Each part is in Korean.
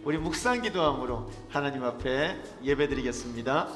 우리 묵상 기도함으로 하나님 앞에 예배드리겠습니다.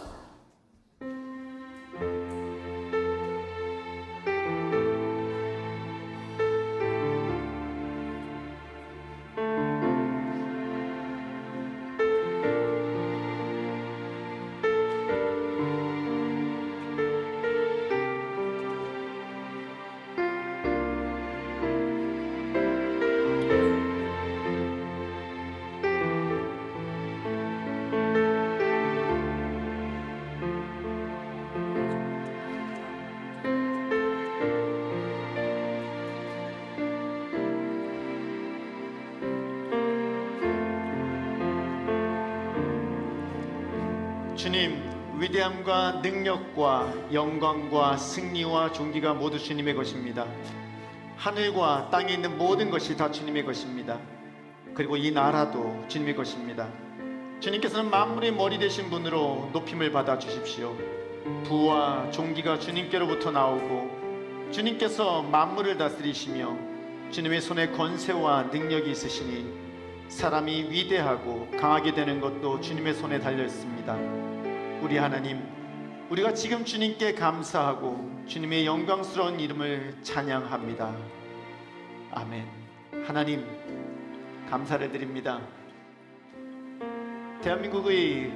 주님, 위대함과 능력과 영광과 승리와 존귀가 모두 주님의 것입니다. 하늘과 땅에 있는 모든 것이 다 주님의 것입니다. 그리고 이 나라도 주님의 것입니다. 주님께서는 만물의 머리 되신 분으로 높임을 받아 주십시오. 부와 존귀가 주님께로부터 나오고 주님께서 만물을 다스리시며 주님의 손에 권세와 능력이 있으시니 사람이 위대하고 강하게 되는 것도 주님의 손에 달려 있습니다. 우리 하나님, 우리가 지금 주님께 감사하고 주님의 영광스러운 이름을 찬양합니다. 아멘. 하나님, 감사를 드립니다. 대한민국의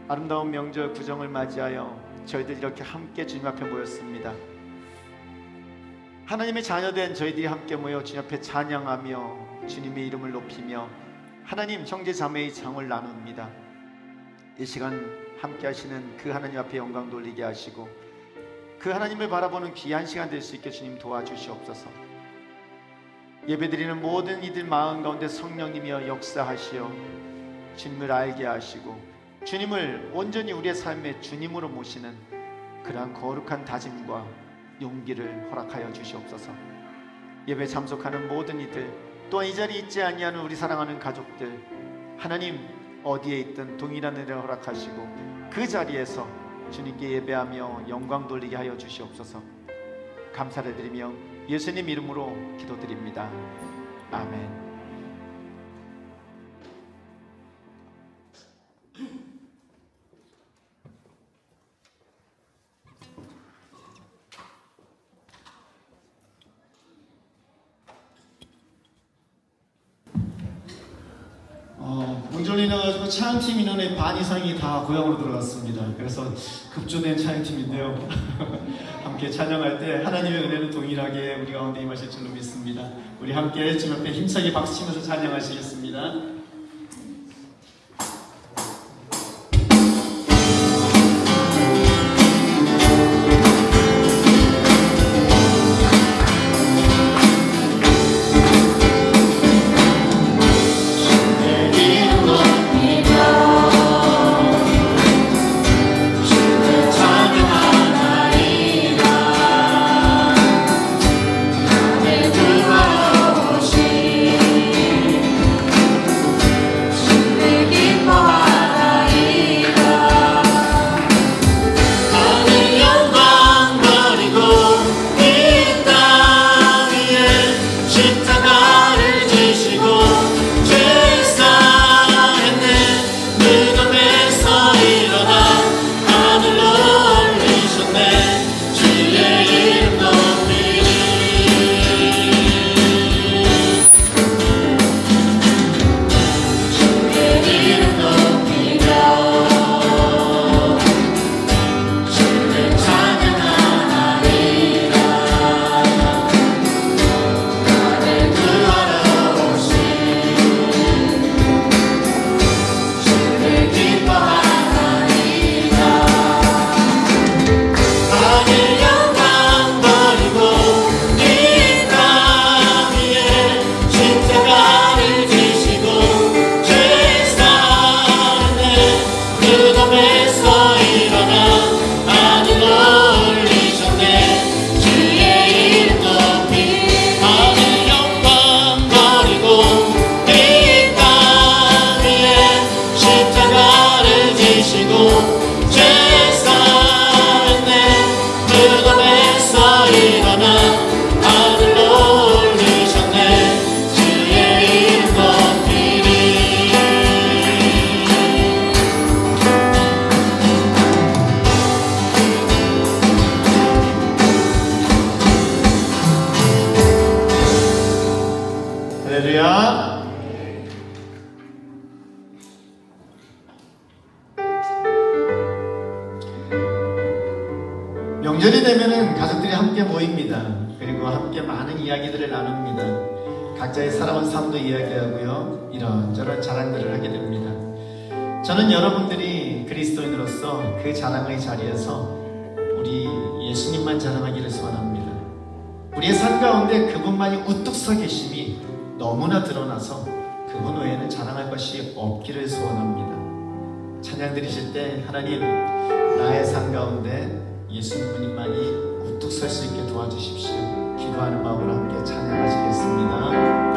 아름다운 명절 구정을 맞이하여 저희들 이렇게 함께 주님 앞에 모였습니다. 하나님의 자녀된 저희들이 함께 모여 주님 앞에 찬양하며 주님의 이름을 높이며 하나님 형제 자매의 정을 나눕니다. 이 시간 함께 하시는 그 하나님 앞에 영광 돌리게 하시고 그 하나님을 바라보는 귀한 시간 될 수 있게 주님 도와주시옵소서. 예배드리는 모든 이들 마음 가운데 성령님이여 역사하시어 주님을 알게 하시고 주님을 온전히 우리의 삶의 주님으로 모시는 그러한 거룩한 다짐과 용기를 허락하여 주시옵소서. 예배 참석하는 모든 이들, 또한 이 자리에 있지 아니하는 우리 사랑하는 가족들, 하나님 어디에 있든 동일한 은혜를 허락하시고 그 자리에서 주님께 예배하며 영광 돌리게 하여 주시옵소서. 감사를 드리며 예수님 이름으로 기도드립니다. 아멘. 문전이 나가지고 찬양팀 인원의 반 이상이 다 고향으로 들어갔습니다. 그래서 급조된 찬양팀인데요. 함께 찬양할 때 하나님의 은혜는 동일하게 우리 가운데 임하실 줄로 믿습니다. 우리 함께 주님 앞에 힘차게 박수치면서 찬양하시겠습니다. 주 할렐루야. 명절이 되면은 가족들이 함께 모입니다. 그리고 함께 많은 이야기들을 나눕니다. 각자의 살아온 삶도 이야기하고요. 이런저런 자랑들을 하게 됩니다. 저는 여러분들이 그리스도인으로서 그 자랑의 자리에서 우리 예수님만 자랑하기를 소원합니다. 우리의 삶 가운데 그분만이 우뚝 서 계심이 너무나 드러나서 그분 외에는 자랑할 것이 없기를 소원합니다. 찬양 드리실 때 하나님, 나의 삶 가운데 예수님만이 우뚝 설 수 있게 도와주십시오. 기도하는 마음으로 함께 찬양하시겠습니다.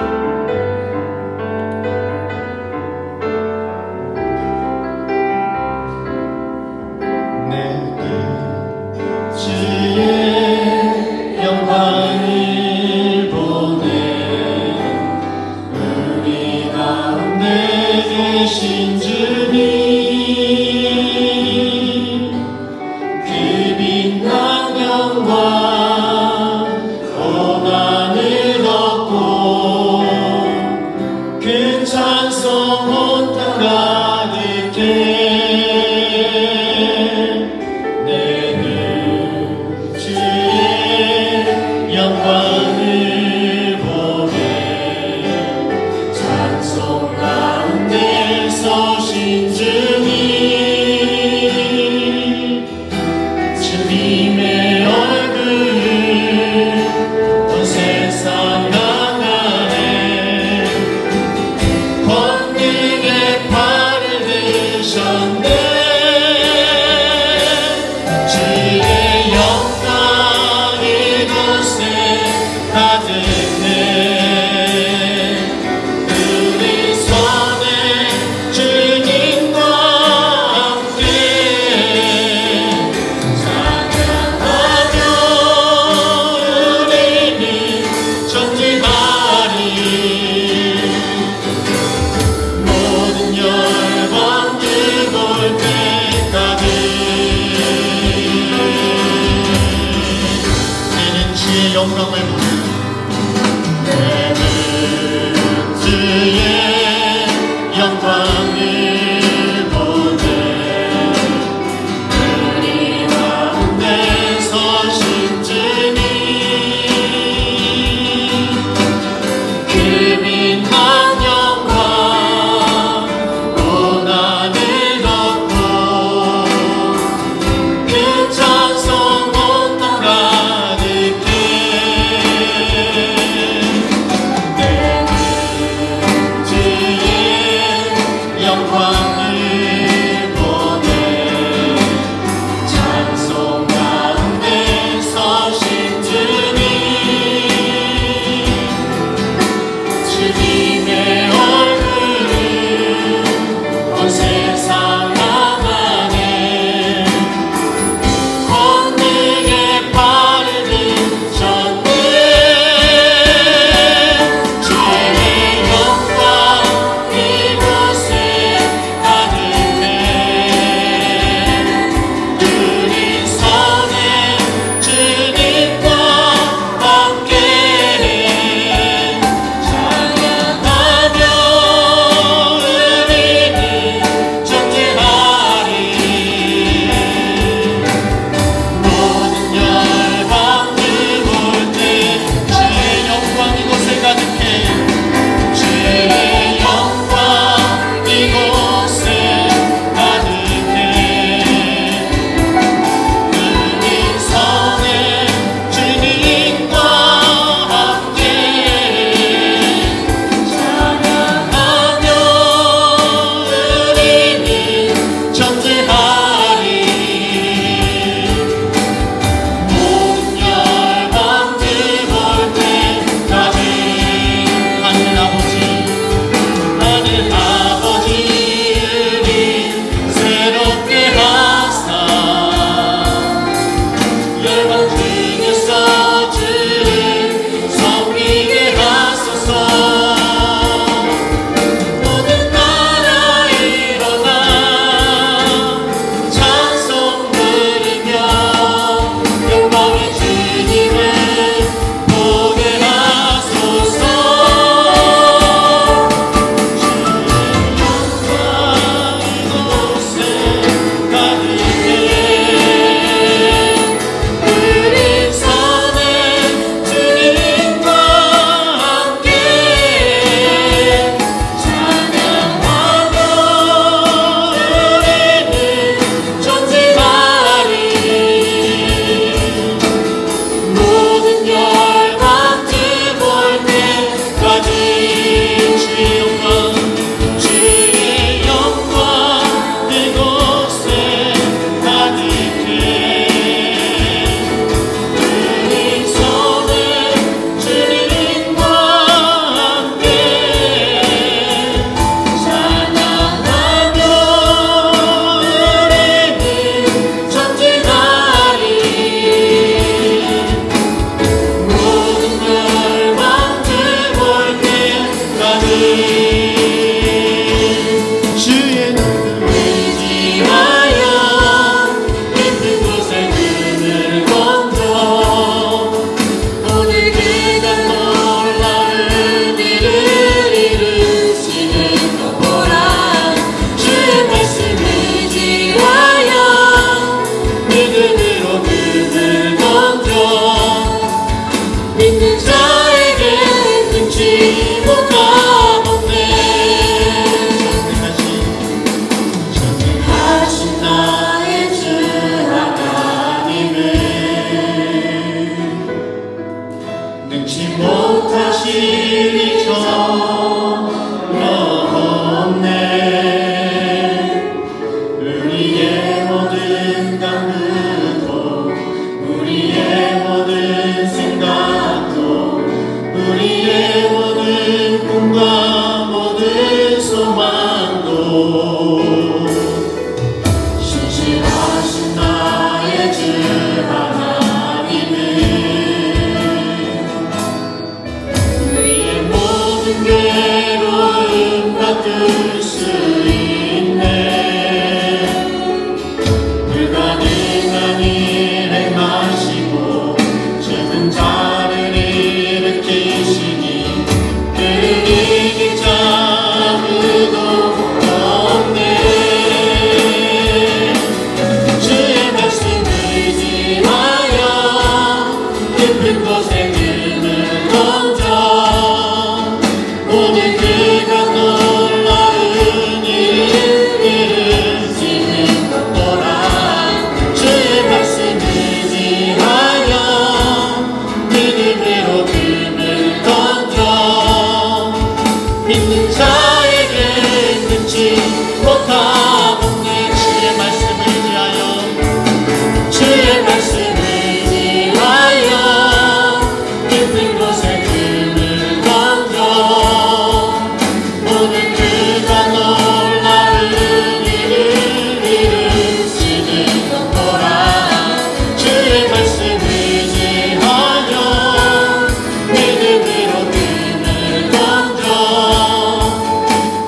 못하실 이 전혀 없네. 우리의 모든 간구도 우리의 모든 생각도 우리의 모든 꿈과 모든 소망도 신실하신 나의 주 하나님은 우리의 모든 괴로움 바꿀 수 있네. 불가능한 일 행하시고 죽은 자를 일으키시니 그를 이길 자 아무도 없네. 주의 말씀 의지하여 깊은 곳에 눈을 던져 오늘 그가 놀라운 일을 이루시는 거라. 주의 말씀 의지하여 믿음으로 눈을 던져 믿는 자에게 능치 못하겠네. 주의 말씀 의지하여 주의 말씀 의지하여 깊은 곳에 눈을 던져 오늘 그가 놀라운 일을 이루시는 거라. 주의 말씀 의지하여 믿음으로 눈을 던져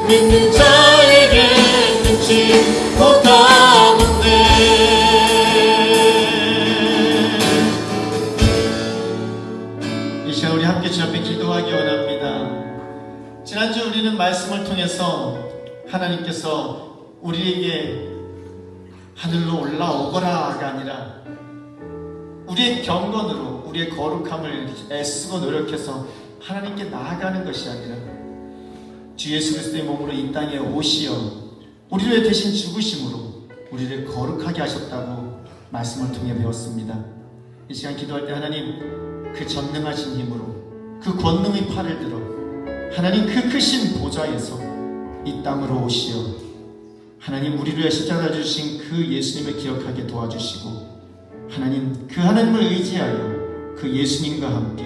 믿는 자에게 능치 못하겠네. 이 시간 우리 함께 주 앞에 기도하기 원합니다. 지난주 우리는 말씀을 통해서 하나님께서 우리에게 하늘로 올라오거라가 아니라 우리의 경건으로 우리의 거룩함을 애쓰고 노력해서 하나님께 나아가는 것이 아니라 주 예수 그리스도의 몸으로 이 땅에 오시어 우리를 대신 죽으심으로 우리를 거룩하게 하셨다고 말씀을 통해 배웠습니다. 이 시간 기도할 때 하나님 그 전능하신 힘으로 그 권능의 팔을 들어 하나님 그 크신 보좌에서 이 땅으로 오시어 하나님 우리를 위해 십자가 주신 그 예수님을 기억하게 도와주시고 하나님 그 하나님을 의지하여 그 예수님과 함께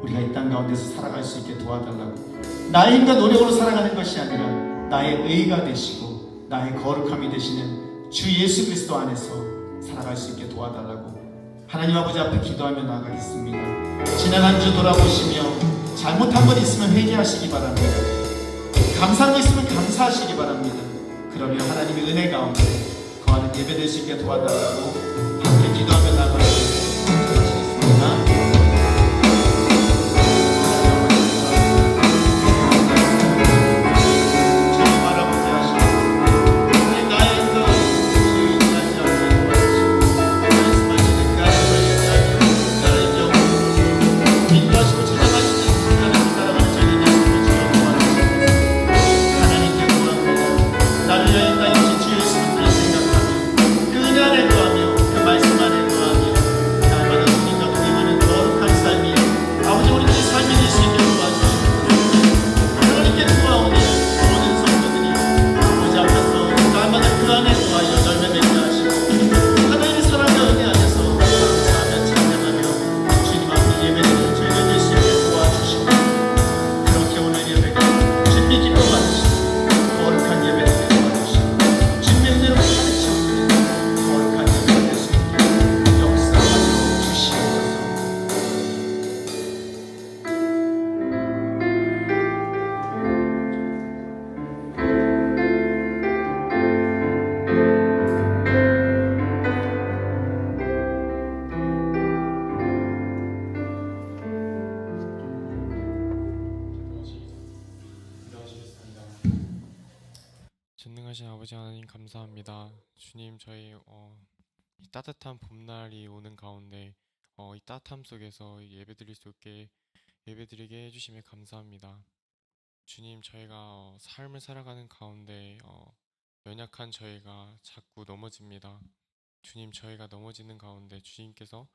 우리가 이 땅 가운데서 살아갈 수 있게 도와달라고. 나의 힘과 노력으로 살아가는 것이 아니라 나의 의가 되시고 나의 거룩함이 되시는 주 예수 그리스도 안에서 살아갈 수 있게 도와달라고 하나님 아버지 앞에 기도하며 나아가겠습니다. 지난 한 주 돌아보시며 잘못한 것 있으면 회개하시기 바랍니다. 감사한 것 있으면 감사하시기 바랍니다. 그러면 하나님의 은혜 가운데 거하는 예배될 수 있게 도와달라고 함께 기도하며 나아가겠습니다. 전능하신 아버지 하나님 감사합니다. 주님 저희 이 따뜻한 봄날이 오는 가운데 이 따뜻함 속에서 예배드릴 수 있게 예배드리게 해주심에 감사합니다. 주님 저희가 삶을 살아가는 가운데 연약한 저희가 자꾸 넘어집니다. 주님 저희가 넘어지는 가운데 주님께서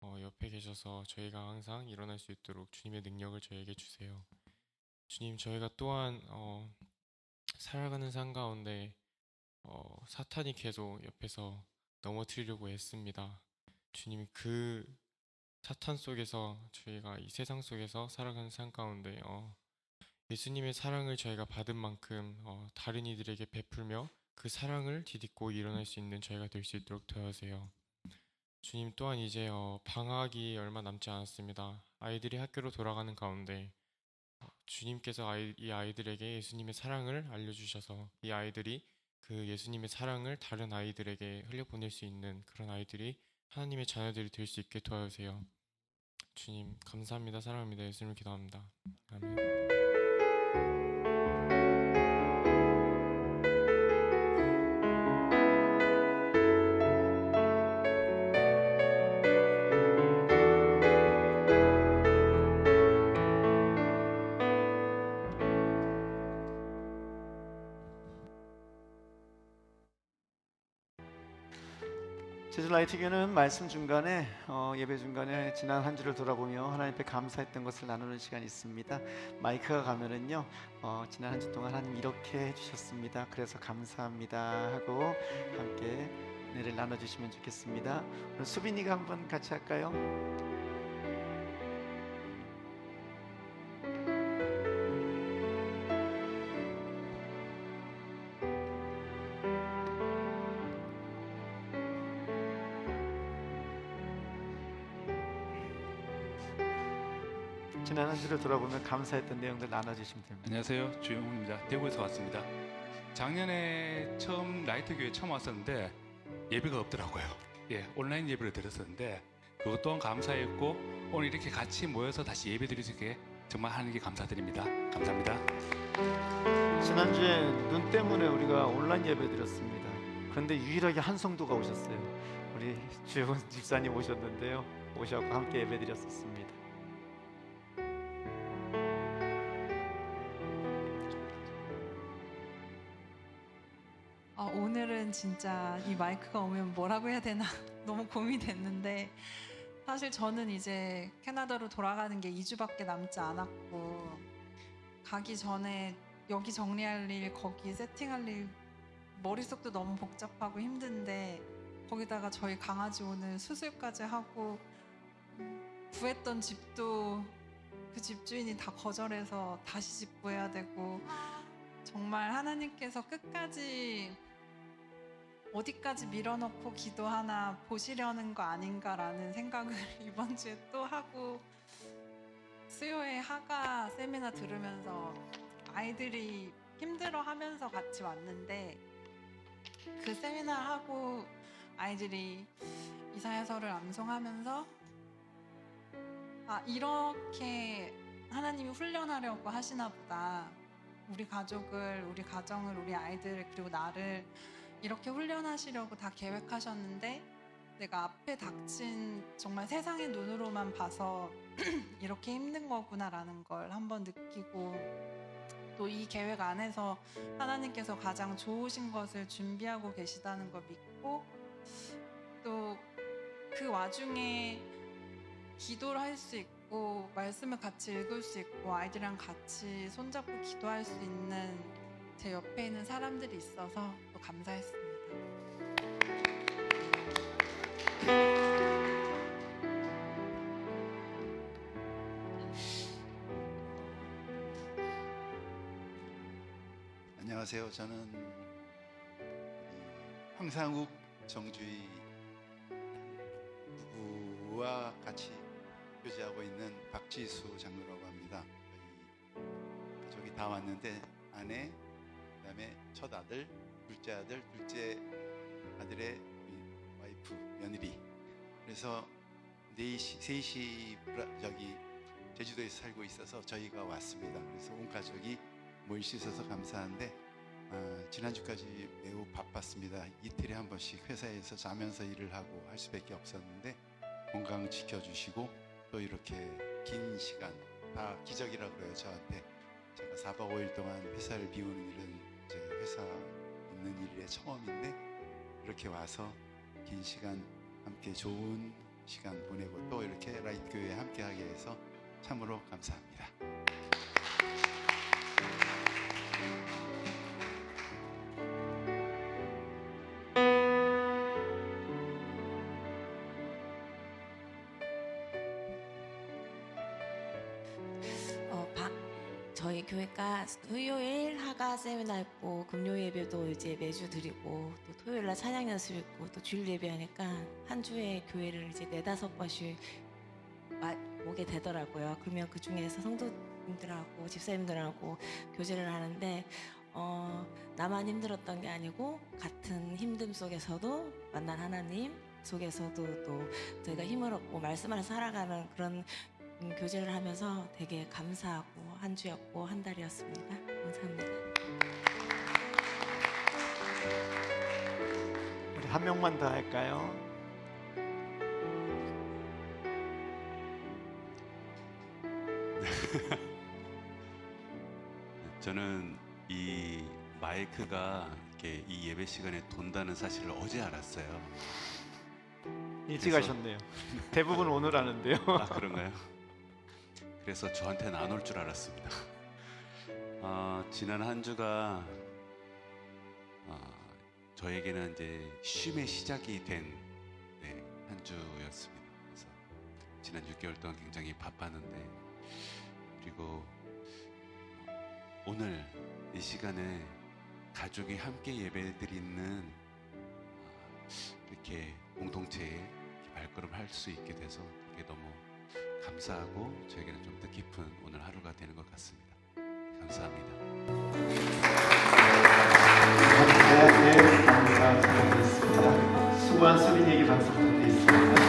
옆에 계셔서 저희가 항상 일어날 수 있도록 주님의 능력을 저희에게 주세요. 주님, 저희가 또한 살아가는 삶 가운데 사탄이 계속 옆에서 넘어뜨리려고 애씁니다. 주님, 그 사탄 속에서 저희가 이 세상 속에서 살아가는 삶 가운데 예수님의 사랑을 저희가 받은 만큼 다른 이들에게 베풀며 그 사랑을 디딛고 일어날 수 있는 저희가 될 수 있도록 도와주세요. 주님, 또한 이제 방학이 얼마 남지 않았습니다. 아이들이 학교로 돌아가는 가운데 주님께서 이 아이들에게 예수님의 사랑을 알려주셔서 이 아이들이 그 예수님의 사랑을 다른 아이들에게 흘려보낼 수 있는 그런 아이들이 하나님의 자녀들이 될 수 있게 도와주세요. 주님, 감사합니다. 사랑합니다. 예수님을 기도합니다. 아멘. 제주 라이트교는 말씀 중간에 예배 중간에 지난 한 주를 돌아보며 하나님 앞에 감사했던 것을 나누는 시간이 있습니다. 마이크가 가면은요 지난 한 주 동안 하나님 이렇게 해주셨습니다. 그래서 감사합니다 하고 함께 은혜를 나눠주시면 좋겠습니다. 오늘 수빈이가 한번 같이 할까요? 지난 한 주를 돌아보면 감사했던 내용들 나눠주시면 됩니다. 안녕하세요, 주영훈입니다. 대구에서 왔습니다. 작년에 처음 라이트 교회 처음 왔었는데 예배가 없더라고요. 온라인 예배를 드렸었는데 그것 또한 감사했고 오늘 이렇게 같이 모여서 다시 예배 드릴 수 있게 정말 하나님께 감사드립니다. 감사합니다. 지난주에 눈 때문에 우리가 온라인 예배 드렸습니다. 그런데 유일하게 한 성도가 오셨어요. 우리 주영훈 집사님 오셨는데요. 오셔서 함께 예배 드렸었습니다. 오늘은 진짜 이 마이크가 오면 뭐라고 해야 되나 너무 고민됐는데 사실 저는 이제 캐나다로 돌아가는 게 2주밖에 남지 않았고 가기 전에 여기 정리할 일, 거기 세팅할 일 머릿속도 너무 복잡하고 힘든데 거기다가 저희 강아지 오늘 수술까지 하고 구했던 집도 그 집주인이 다 거절해서 다시 집 구해야 되고 정말 하나님께서 끝까지 어디까지 밀어넣고 기도하나 보시려는 거 아닌가라는 생각을 이번 주에 또 하고 수요회 하가 세미나 들으면서 아이들이 힘들어하면서 같이 왔는데 그 세미나 하고 아이들이 이사야서를 암송하면서 이렇게 하나님이 훈련하려고 하시나 보다. 우리 가족을, 우리 가정을, 우리 아이들 그리고 나를 이렇게 훈련하시려고 다 계획하셨는데 내가 앞에 닥친 정말 세상의 눈으로만 봐서 이렇게 힘든 거구나라는 걸 한번 느끼고 또 이 계획 안에서 하나님께서 가장 좋으신 것을 준비하고 계시다는 걸 믿고 또 그 와중에 기도를 할 수 있고 말씀을 같이 읽을 수 있고 아이들이랑 같이 손잡고 기도할 수 있는 제 옆에 있는 사람들이 있어서 또 감사했습니다. 안녕하세요. 저는 황상욱 정주희 부부와 같이 교제하고 있는 박지수 장로라고 합니다. 저희 가족이 다 왔는데 아내, 그다음에 첫 아들, 둘째 아들, 둘째 아들의 와이프, 며느리. 그래서 셋이 저기 제주도에서 살고 있어서 저희가 왔습니다. 그래서 온 가족이 모일 수 있어서 감사한데 지난주까지 매우 바빴습니다. 이틀에 한 번씩 회사에서 자면서 일을 하고 할 수밖에 없었는데 건강 지켜주시고 또 이렇게 긴 시간 다 기적이라고 그래요. 저한테 제가 4박 5일 동안 회사를 비우는 일은 제 회사 있는 일의 처음인데 이렇게 와서 긴 시간 함께 좋은 시간 보내고 또 이렇게 라이트 교회에 함께하게 해서 참으로 감사합니다. 저희 교회가 수요일 하가 세미나 있고 금요 예배도 이제 매주 드리고 또 토요일 날 찬양 연습 있고 또 주일 예배하니까 한 주에 교회를 이제 4-5번씩 오게 되더라고요. 그러면 그 중에서 성도님들하고 집사님들하고 교제를 하는데 나만 힘들었던 게 아니고 같은 힘듦 속에서도 만난 하나님 속에서도 또 저희가 힘을 얻고 말씀을 살아가는 그런 교제를 하면서 되게 감사하고 한 주였고 한 달이었습니다. 감사합니다. 우리 한 명만 더 할까요? 저는 이 마이크가 이렇게 이 예배 시간에 돈다는 사실을 어제 알았어요. 일찍 그래서- 하셨네요. 대부분 오늘 하는데요. 아, 그런가요? 그래서 저한테는 안 올 줄 알았습니다. 지난 한 주가 저에게는 이제 쉼의 시작이 된 한 주였습니다. 그래서 지난 6개월 동안 굉장히 바빴는데, 그리고 오늘 이 시간에 가족이 함께 예배드리는 이렇게 공동체에 이렇게 발걸음할 수 있게 돼서 되게 너무 감사하고 저에게는 좀 뜻깊은 오늘 하루가 되는 것 같습니다. 감사합니다. 네, 감사드리겠습니다. 수고한 수빈이에게 박수 부탁드리겠습니다.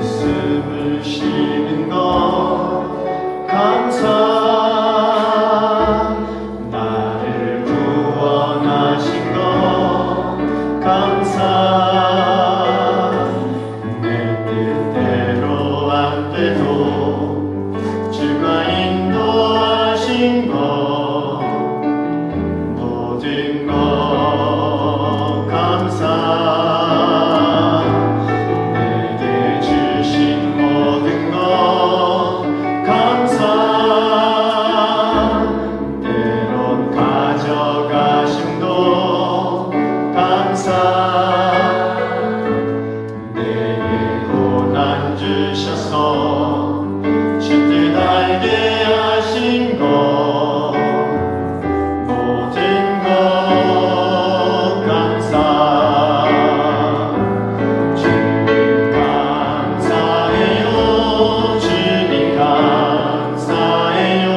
숨을 쉬는 것 감사, 나를 구원하신 것 감사, 내 뜻대로 안 돼도 주가 인도하신 것 모든 것 감사, 내게 주신 모든 것 감사, 때론 가져가심도 감사, 내게 고난 주셔서 주 뜻 알게 하신 것 모든 것 감사, 주님 감사해요, 주님 감사해요,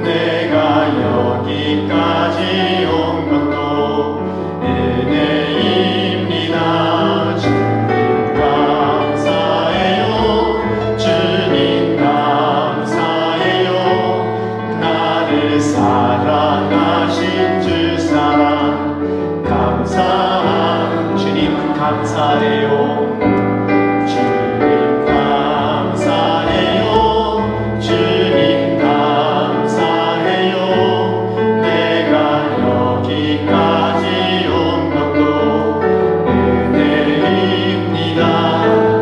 내가 여기까지 온 것도 은혜입니다. 주님 감사해요, 주님 감사해요, 나를 사랑하신 주 사랑 감사한 주님 감사해요, 주님 감사해요, 주님 감사해요, 내가 여기까지 온 것도 은혜입니다.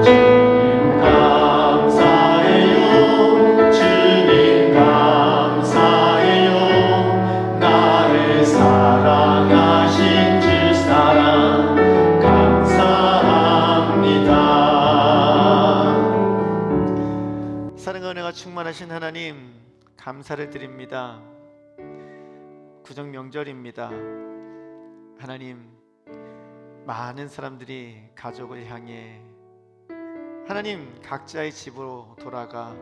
주님 감사해요, 주님 감사해요, 나를 사랑하신 주 사랑 감사합니다. 사랑과 은혜가 충만하신 하나님 감사를 드립니다. 구정 명절입니다. 하나님, 많은 사람들이 가족을 향해 하나님 각자의 집으로 돌아가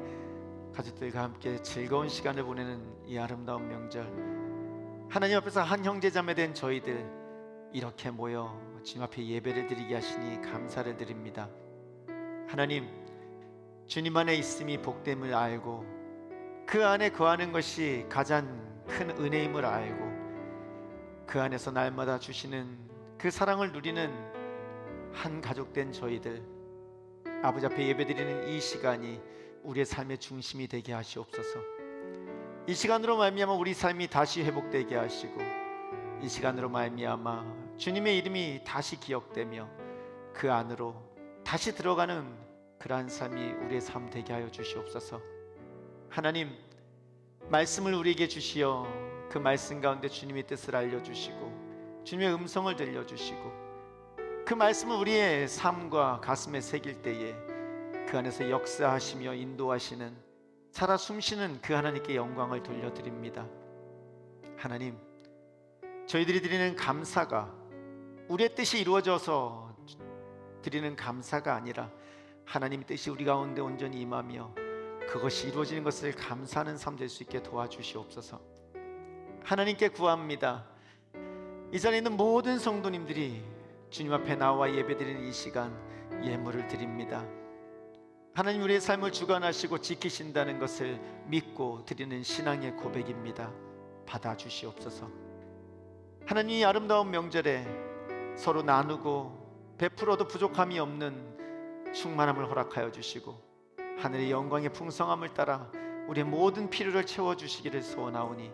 가족들과 함께 즐거운 시간을 보내는 이 아름다운 명절, 하나님 앞에서 한 형제자매 된 저희들 이렇게 모여 주님 앞에 예배를 드리게 하시니 감사를 드립니다. 하나님, 주님 안에 있음이 복됨을 알고 그 안에 거하는 것이 가장 큰 은혜임을 알고 그 안에서 날마다 주시는 그 사랑을 누리는 한 가족된 저희들, 아버지 앞에 예배드리는 이 시간이 우리의 삶의 중심이 되게 하시옵소서. 이 시간으로 말미암아 우리 삶이 다시 회복되게 하시고, 이 시간으로 말미암아 주님의 이름이 다시 기억되며 그 안으로 다시 들어가는 그러한 삶이 우리의 삶 되게 하여 주시옵소서. 하나님, 말씀을 우리에게 주시어 그 말씀 가운데 주님의 뜻을 알려주시고 주님의 음성을 들려주시고 그 말씀을 우리의 삶과 가슴에 새길 때에 그 안에서 역사하시며 인도하시는 살아 숨쉬는 그 하나님께 영광을 돌려드립니다. 하나님, 저희들이 드리는 감사가 우리의 뜻이 이루어져서 드리는 감사가 아니라 하나님의 뜻이 우리 가운데 온전히 임하며 그것이 이루어지는 것을 감사하는 삶 될 수 있게 도와주시옵소서. 하나님께 구합니다. 이 자리에 있는 모든 성도님들이 주님 앞에 나와 예배드리는 이 시간 예물을 드립니다. 하나님, 우리의 삶을 주관하시고 지키신다는 것을 믿고 드리는 신앙의 고백입니다. 받아주시옵소서. 하나님, 이 아름다운 명절에 서로 나누고 베풀어도 부족함이 없는 충만함을 허락하여 주시고 하늘의 영광의 풍성함을 따라 우리의 모든 필요를 채워주시기를 소원하오니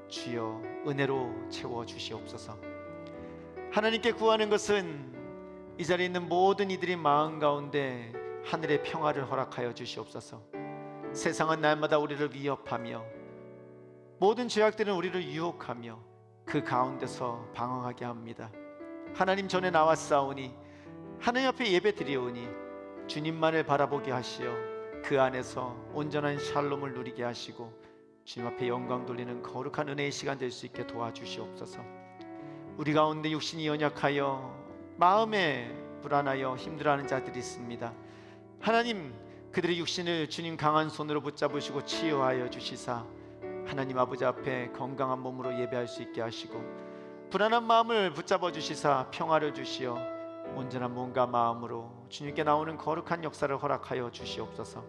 주여 은혜로 채워주시옵소서. 하나님께 구하는 것은 이 자리에 있는 모든 이들의 마음 가운데 하늘의 평화를 허락하여 주시옵소서. 세상은 날마다 우리를 위협하며 모든 죄악들은 우리를 유혹하며 그 가운데서 방황하게 합니다. 하나님, 전에 나왔사오니 하나님 앞에 예배 드리오니 주님만을 바라보게 하시어 그 안에서 온전한 샬롬을 누리게 하시고 주님 앞에 영광 돌리는 거룩한 은혜의 시간 될 수 있게 도와주시옵소서. 우리 가운데 육신이 연약하여 마음에 불안하여 힘들어하는 자들이 있습니다. 하나님, 그들의 육신을 주님 강한 손으로 붙잡으시고 치유하여 주시사 하나님 아버지 앞에 건강한 몸으로 예배할 수 있게 하시고 불안한 마음을 붙잡아 주시사 평화를 주시어 온전한 몸과 마음으로 주님께 나오는 거룩한 역사를 허락하여 주시옵소서.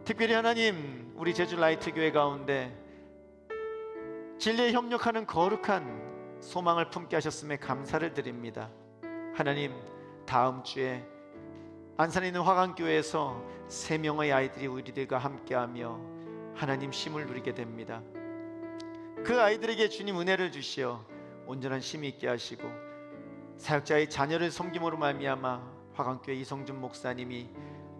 특별히 하나님, 우리 제주 라이트 교회 가운데 진리에 협력하는 거룩한 소망을 품게 하셨음에 감사를 드립니다. 하나님, 다음 주에 안산에 있는 화강교회에서 3명의 아이들이 우리들과 함께하며 하나님 쉼을 누리게 됩니다. 그 아이들에게 주님 은혜를 주시어 온전한 쉼이 있게 하시고 사역자의 자녀를 섬김으로 말미암아 화강교회 이성준 목사님이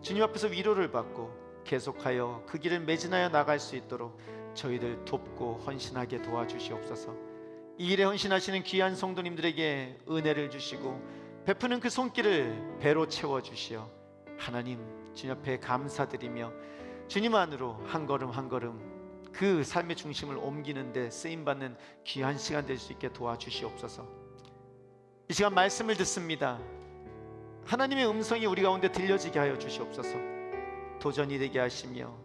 주님 앞에서 위로를 받고 계속하여 그 길을 매진하여 나갈 수 있도록 저희들 돕고 헌신하게 도와주시옵소서. 이 일에 헌신하시는 귀한 성도님들에게 은혜를 주시고 베푸는 그 손길을 배로 채워주시어 하나님 주님 앞에 감사드리며 주님 안으로 한 걸음 한 걸음 그 삶의 중심을 옮기는 데 쓰임받는 귀한 시간 될 수 있게 도와주시옵소서. 이 시간 말씀을 듣습니다. 하나님의 음성이 우리 가운데 들려지게 하여 주시옵소서. 도전이 되게 하시며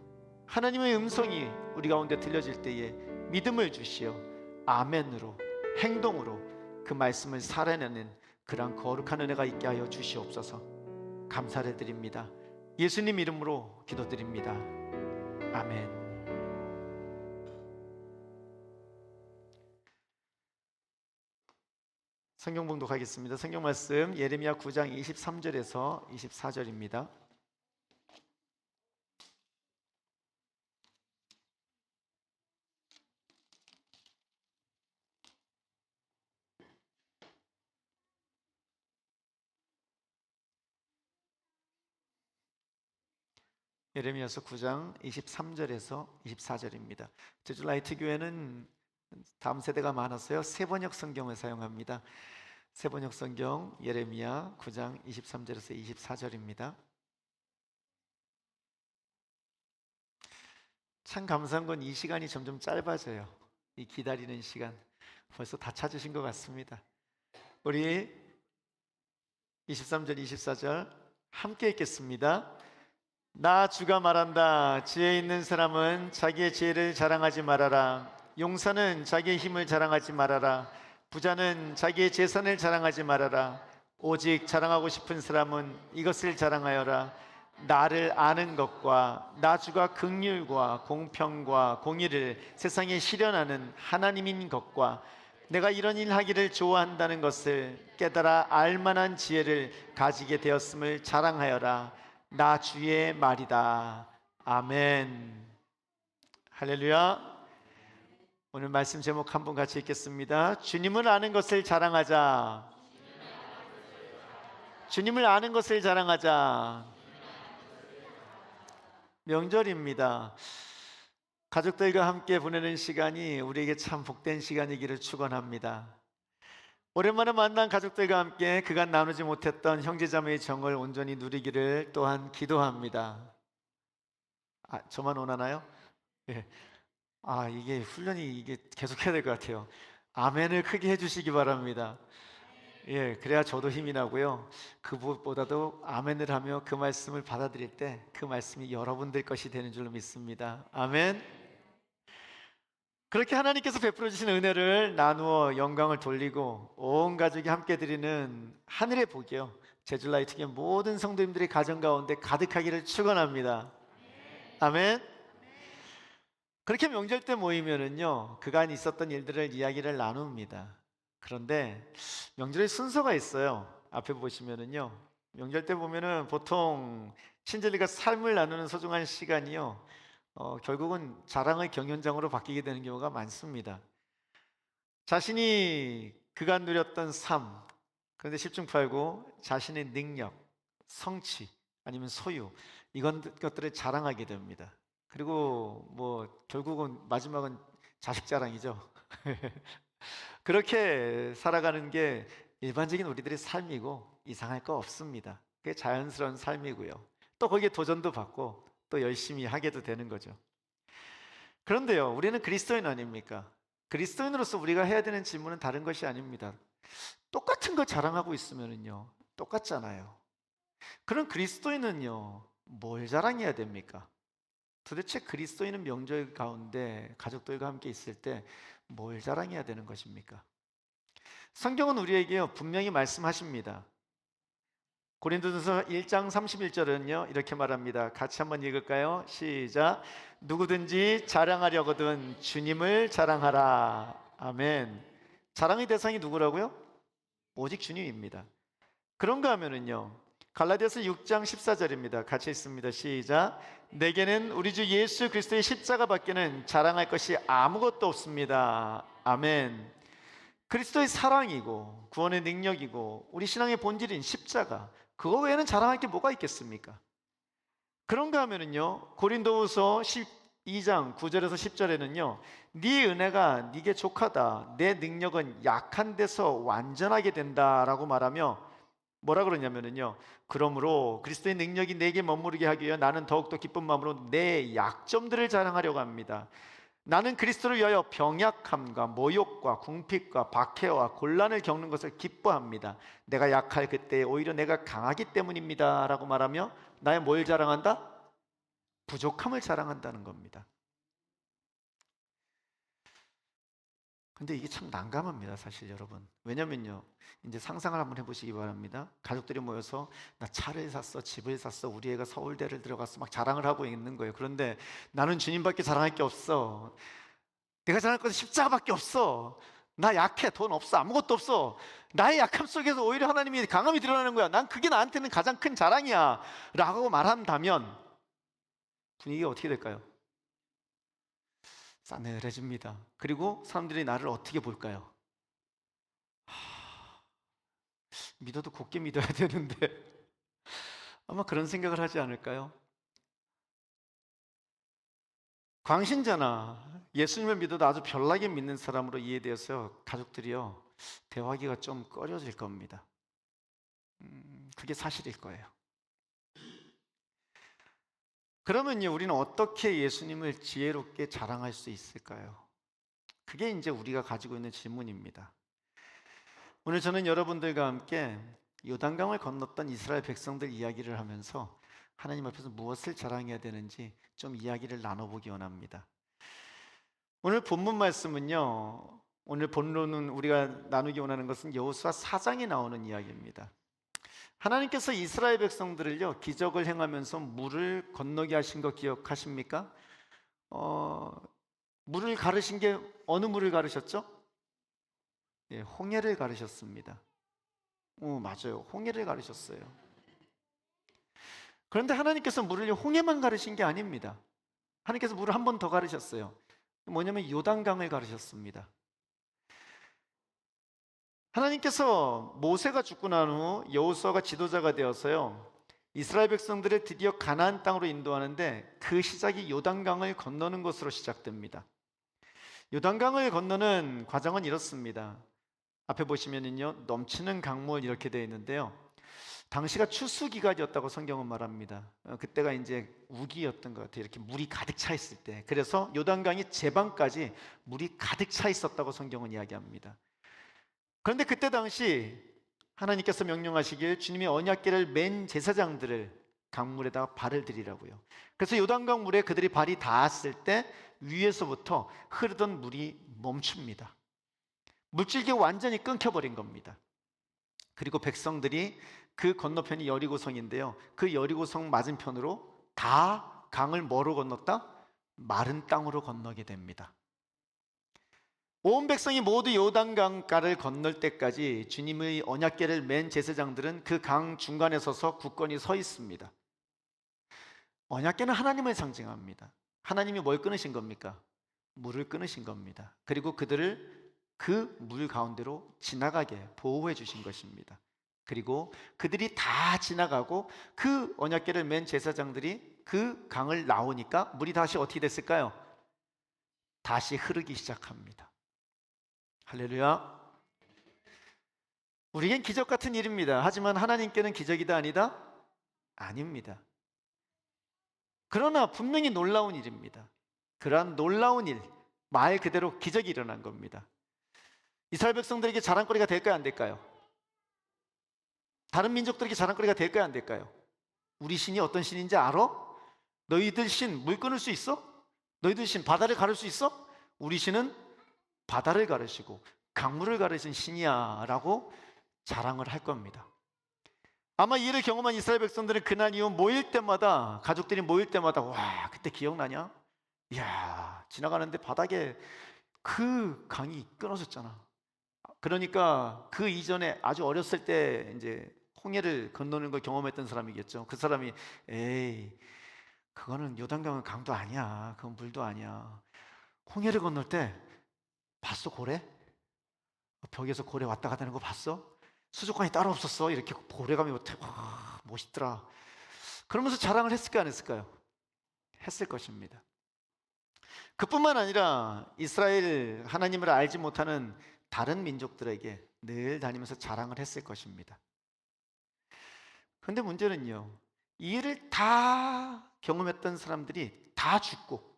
하나님의 음성이 우리 가운데 들려질 때에 믿음을 주시어 아멘으로 행동으로 그 말씀을 살아내는 그러한 거룩한 은혜가 있게 하여 주시옵소서. 감사를 드립니다. 예수님 이름으로 기도드립니다. 아멘. 성경 봉독하겠습니다. 성경 말씀 예레미야 9장 23절에서 24절입니다. 예레미야서 9장 23절에서 24절입니다. 제주 라이트 교회는 다음 세대가 많아서요 세번역 성경을 사용합니다. 세번역 성경 예레미야 9장 23절에서 24절입니다. 참 감사한 건 이 시간이 점점 짧아져요. 이 기다리는 시간 벌써 다 찾으신 것 같습니다. 우리 23절 24절 함께 읽겠습니다. 나 주가 말한다. 지혜 있는 사람은 자기의 지혜를 자랑하지 말아라. 용사는 자기의 힘을 자랑하지 말아라. 부자는 자기의 재산을 자랑하지 말아라. 오직 자랑하고 싶은 사람은 이것을 자랑하여라. 나를 아는 것과 나 주가 긍휼과 공평과 공의를 세상에 실현하는 하나님인 것과 내가 이런 일 하기를 좋아한다는 것을 깨달아 알만한 지혜를 가지게 되었음을 자랑하여라. 나 주의 말이다. 아멘. 할렐루야. 오늘 말씀 제목 한 번 같이 읽겠습니다. 주님을 아는 것을 자랑하자. 주님을 아는 것을 자랑하자. 명절입니다. 가족들과 함께 보내는 시간이 우리에게 참 복된 시간이기를 축원합니다. 오랜만에 만난 가족들과 함께 그간 나누지 못했던 형제자매의 정을 온전히 누리기를 또한 기도합니다. 저만 원하나요? 예. 이게 훈련이 이게 계속해야 될 것 같아요. 아멘을 크게 해주시기 바랍니다. 예, 그래야 저도 힘이 나고요. 그보다도 아멘을 하며 그 말씀을 받아들일 때 그 말씀이 여러분들 것이 되는 줄로 믿습니다. 아멘. 그렇게 하나님께서 베풀어 주신 은혜를 나누어 영광을 돌리고 온 가족이 함께 드리는 하늘의 복이요, 제주라이트의 모든 성도님들의 가정 가운데 가득하기를 축원합니다. 아멘. 그렇게 명절 때 모이면은요, 그간 있었던 일들을 이야기를 나눕니다. 그런데 명절의 순서가 있어요. 앞에 보시면은요, 명절 때 보면은 보통 친절이가 삶을 나누는 소중한 시간이요, 결국은 자랑의 경연장으로 바뀌게 되는 경우가 많습니다. 자신이 그간 누렸던 삶, 그런데 10중 8구 자신의 능력, 성취 아니면 소유, 이것들을 자랑하게 됩니다. 그리고 뭐 결국은 마지막은 자식 자랑이죠. 그렇게 살아가는 게 일반적인 우리들의 삶이고 이상할 거 없습니다. 그게 자연스러운 삶이고요. 또 거기에 도전도 받고 또 열심히 하게도 되는 거죠. 그런데요, 우리는 그리스도인 아닙니까? 그리스도인으로서 우리가 해야 되는 질문은 다른 것이 아닙니다. 똑같은 거 자랑하고 있으면은요, 똑같잖아요. 그럼 그리스도인은요, 뭘 자랑해야 됩니까? 도대체 그리스도인은 명절 가운데 가족들과 함께 있을 때 뭘 자랑해야 되는 것입니까? 성경은 우리에게요, 분명히 말씀하십니다. 고린도전서 1장 31절은요 이렇게 말합니다. 같이 한번 읽을까요? 시작. 누구든지 자랑하려거든 주님을 자랑하라. 아멘. 자랑의 대상이 누구라고요? 오직 주님입니다. 그런가 하면은요, 갈라디아서 6장 14절입니다. 같이 읽습니다. 시작. 내게는 우리 주 예수 그리스도의 십자가 밖에는 자랑할 것이 아무것도 없습니다. 아멘. 그리스도의 사랑이고 구원의 능력이고 우리 신앙의 본질인 십자가, 그거 외에는 자랑할 게 뭐가 있겠습니까? 그런가 하면은요, 고린도후서 12장 9절에서 10절에는요, 네 은혜가 네게 족하다, 내 능력은 약한 데서 완전하게 된다라고 말하며 뭐라 그러냐면은요, 그러므로 그리스도의 능력이 내게 머무르게 하기 위해 나는 더욱더 기쁜 마음으로 내 약점들을 자랑하려고 합니다. 나는 그리스도를 위하여 병약함과 모욕과 궁핍과 박해와 곤란을 겪는 것을 기뻐합니다. 내가 약할 그때 오히려 내가 강하기 때문입니다 라고 말하며 나의 뭘 자랑한다? 부족함을 자랑한다는 겁니다. 근데 이게 참 난감합니다, 사실 여러분. 왜냐면요, 이제 상상을 한번 해보시기 바랍니다. 가족들이 모여서 나 차를 샀어, 집을 샀어, 우리 애가 서울대를 들어갔어, 막 자랑을 하고 있는 거예요. 그런데 나는 주님밖에 자랑할 게 없어. 내가 자랑할 것은 십자가밖에 없어. 나 약해, 돈 없어, 아무것도 없어. 나의 약함 속에서 오히려 하나님이 강함이 드러나는 거야. 난 그게 나한테는 가장 큰 자랑이야 라고 말한다면 분위기가 어떻게 될까요? 싸늘해집니다. 그리고 사람들이 나를 어떻게 볼까요? 믿어도 곱게 믿어야 되는데 아마 그런 생각을 하지 않을까요? 광신자나 예수님을 믿어도 아주 별나게 믿는 사람으로 이해되어서 가족들이요, 대화하기가 좀 꺼려질 겁니다. 그게 사실일 거예요. 그러면요, 우리는 어떻게 예수님을 지혜롭게 자랑할 수 있을까요? 그게 이제 우리가 가지고 있는 질문입니다. 오늘 저는 여러분들과 함께 요단강을 건넜던 이스라엘 백성들 이야기를 하면서 하나님 앞에서 무엇을 자랑해야 되는지 좀 이야기를 나눠보기 원합니다. 오늘 본문 말씀은요, 오늘 본론은 우리가 나누기 원하는 것은 여호수아 4장에 나오는 이야기입니다. 하나님께서 이스라엘 백성들을요, 기적을 행하면서 물을 건너게 하신 거 기억하십니까? 물을 가르신 게 어느 물을 가르셨죠? 예, 홍해를 가르셨습니다. 맞아요. 홍해를 가르셨어요. 그런데 하나님께서 물을 홍해만 가르신 게 아닙니다. 하나님께서 물을 한 번 더 가르셨어요. 뭐냐면 요단강을 가르셨습니다. 하나님께서 모세가 죽고 난 후 여호수아가 지도자가 되어서요, 이스라엘 백성들을 드디어 가나안 땅으로 인도하는데 그 시작이 요단강을 건너는 것으로 시작됩니다. 요단강을 건너는 과정은 이렇습니다. 앞에 보시면은요, 넘치는 강물 이렇게 되어 있는데요, 당시가 추수 기간이었다고 성경은 말합니다. 그때가 이제 우기였던 것 같아요. 이렇게 물이 가득 차 있을 때. 그래서 요단강이 제방까지 물이 가득 차 있었다고 성경은 이야기합니다. 그런데 그때 당시 하나님께서 명령하시길 주님이 언약궤를 맨 제사장들을 강물에다가 발을 들이라고요. 그래서 요단강 물에 그들이 발이 닿았을 때 위에서부터 흐르던 물이 멈춥니다. 물줄기가 완전히 끊겨버린 겁니다. 그리고 백성들이 그 건너편이 여리고성인데요, 그 여리고성 맞은편으로 다 강을 뭐로 건넜다? 마른 땅으로 건너게 됩니다. 온 백성이 모두 요단강가를 건널 때까지 주님의 언약궤를 맨 제사장들은 그 강 중간에 서서 굳건히 서 있습니다. 언약궤는 하나님을 상징합니다. 하나님이 뭘 끊으신 겁니까? 물을 끊으신 겁니다. 그리고 그들을 그 물 가운데로 지나가게 보호해 주신 것입니다. 그리고 그들이 다 지나가고 그 언약궤를 맨 제사장들이 그 강을 나오니까 물이 다시 어떻게 됐을까요? 다시 흐르기 시작합니다. 할렐루야. 우리에겐 기적 같은 일입니다. 하지만 하나님께는 기적이다 아니다? 아닙니다. 그러나 분명히 놀라운 일입니다. 그러한 놀라운 일, 말 그대로 기적이 일어난 겁니다. 이스라엘 백성들에게 자랑거리가 될까요, 안 될까요? 다른 민족들에게 자랑거리가 될까요, 안 될까요? 우리 신이 어떤 신인지 알아? 너희들 신 물 끊을 수 있어? 너희들 신 바다를 가를 수 있어? 우리 신은 바다를 가르시고 강물을 가르신 신이야 라고 자랑을 할 겁니다. 아마 이 일을 경험한 이스라엘 백성들은 그날 이후 모일 때마다, 가족들이 모일 때마다, 와, 그때 기억나냐? 이야, 지나가는데 바닥에 그 강이 끊어졌잖아. 그러니까 그 이전에 아주 어렸을 때 이제 홍해를 건너는 걸 경험했던 사람이겠죠. 그 사람이, 에이, 그거는 요단강은 강도 아니야. 그건 물도 아니야. 홍해를 건널 때 봤어, 고래? 벽에서 고래 왔다 갔다 하는 거 봤어? 수족관이 따로 없었어. 이렇게 고래감이 와, 멋있더라. 그러면서 자랑을 했을까요, 안 했을까요? 했을 것입니다. 그뿐만 아니라 이스라엘 하나님을 알지 못하는 다른 민족들에게 늘 다니면서 자랑을 했을 것입니다. 그런데 문제는요, 이 일을 다 경험했던 사람들이 다 죽고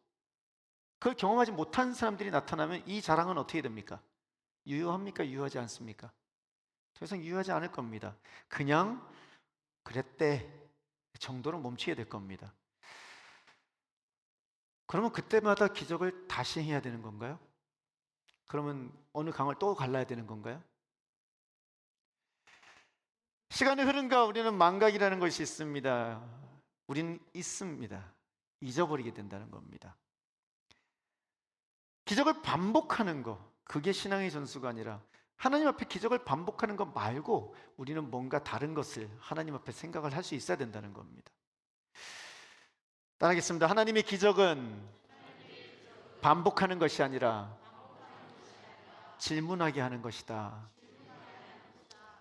그걸 경험하지 못한 사람들이 나타나면 이 자랑은 어떻게 됩니까? 유효합니까? 유효하지 않습니까? 더 이상 유효하지 않을 겁니다. 그냥 그랬대 정도로 멈추게 될 겁니다. 그러면 그때마다 기적을 다시 해야 되는 건가요? 그러면 어느 강을 또 갈라야 되는 건가요? 시간이 흐른가 우리는 망각이라는 것이 있습니다. 우리는 있습니다. 잊어버리게 된다는 겁니다. 기적을 반복하는 거, 그게 신앙의 전수가 아니라 하나님 앞에 기적을 반복하는 것 말고 우리는 뭔가 다른 것을 하나님 앞에 생각을 할 수 있어야 된다는 겁니다. 따라하겠습니다. 하나님의 기적은 반복하는 것이 아니라 질문하게 하는 것이다.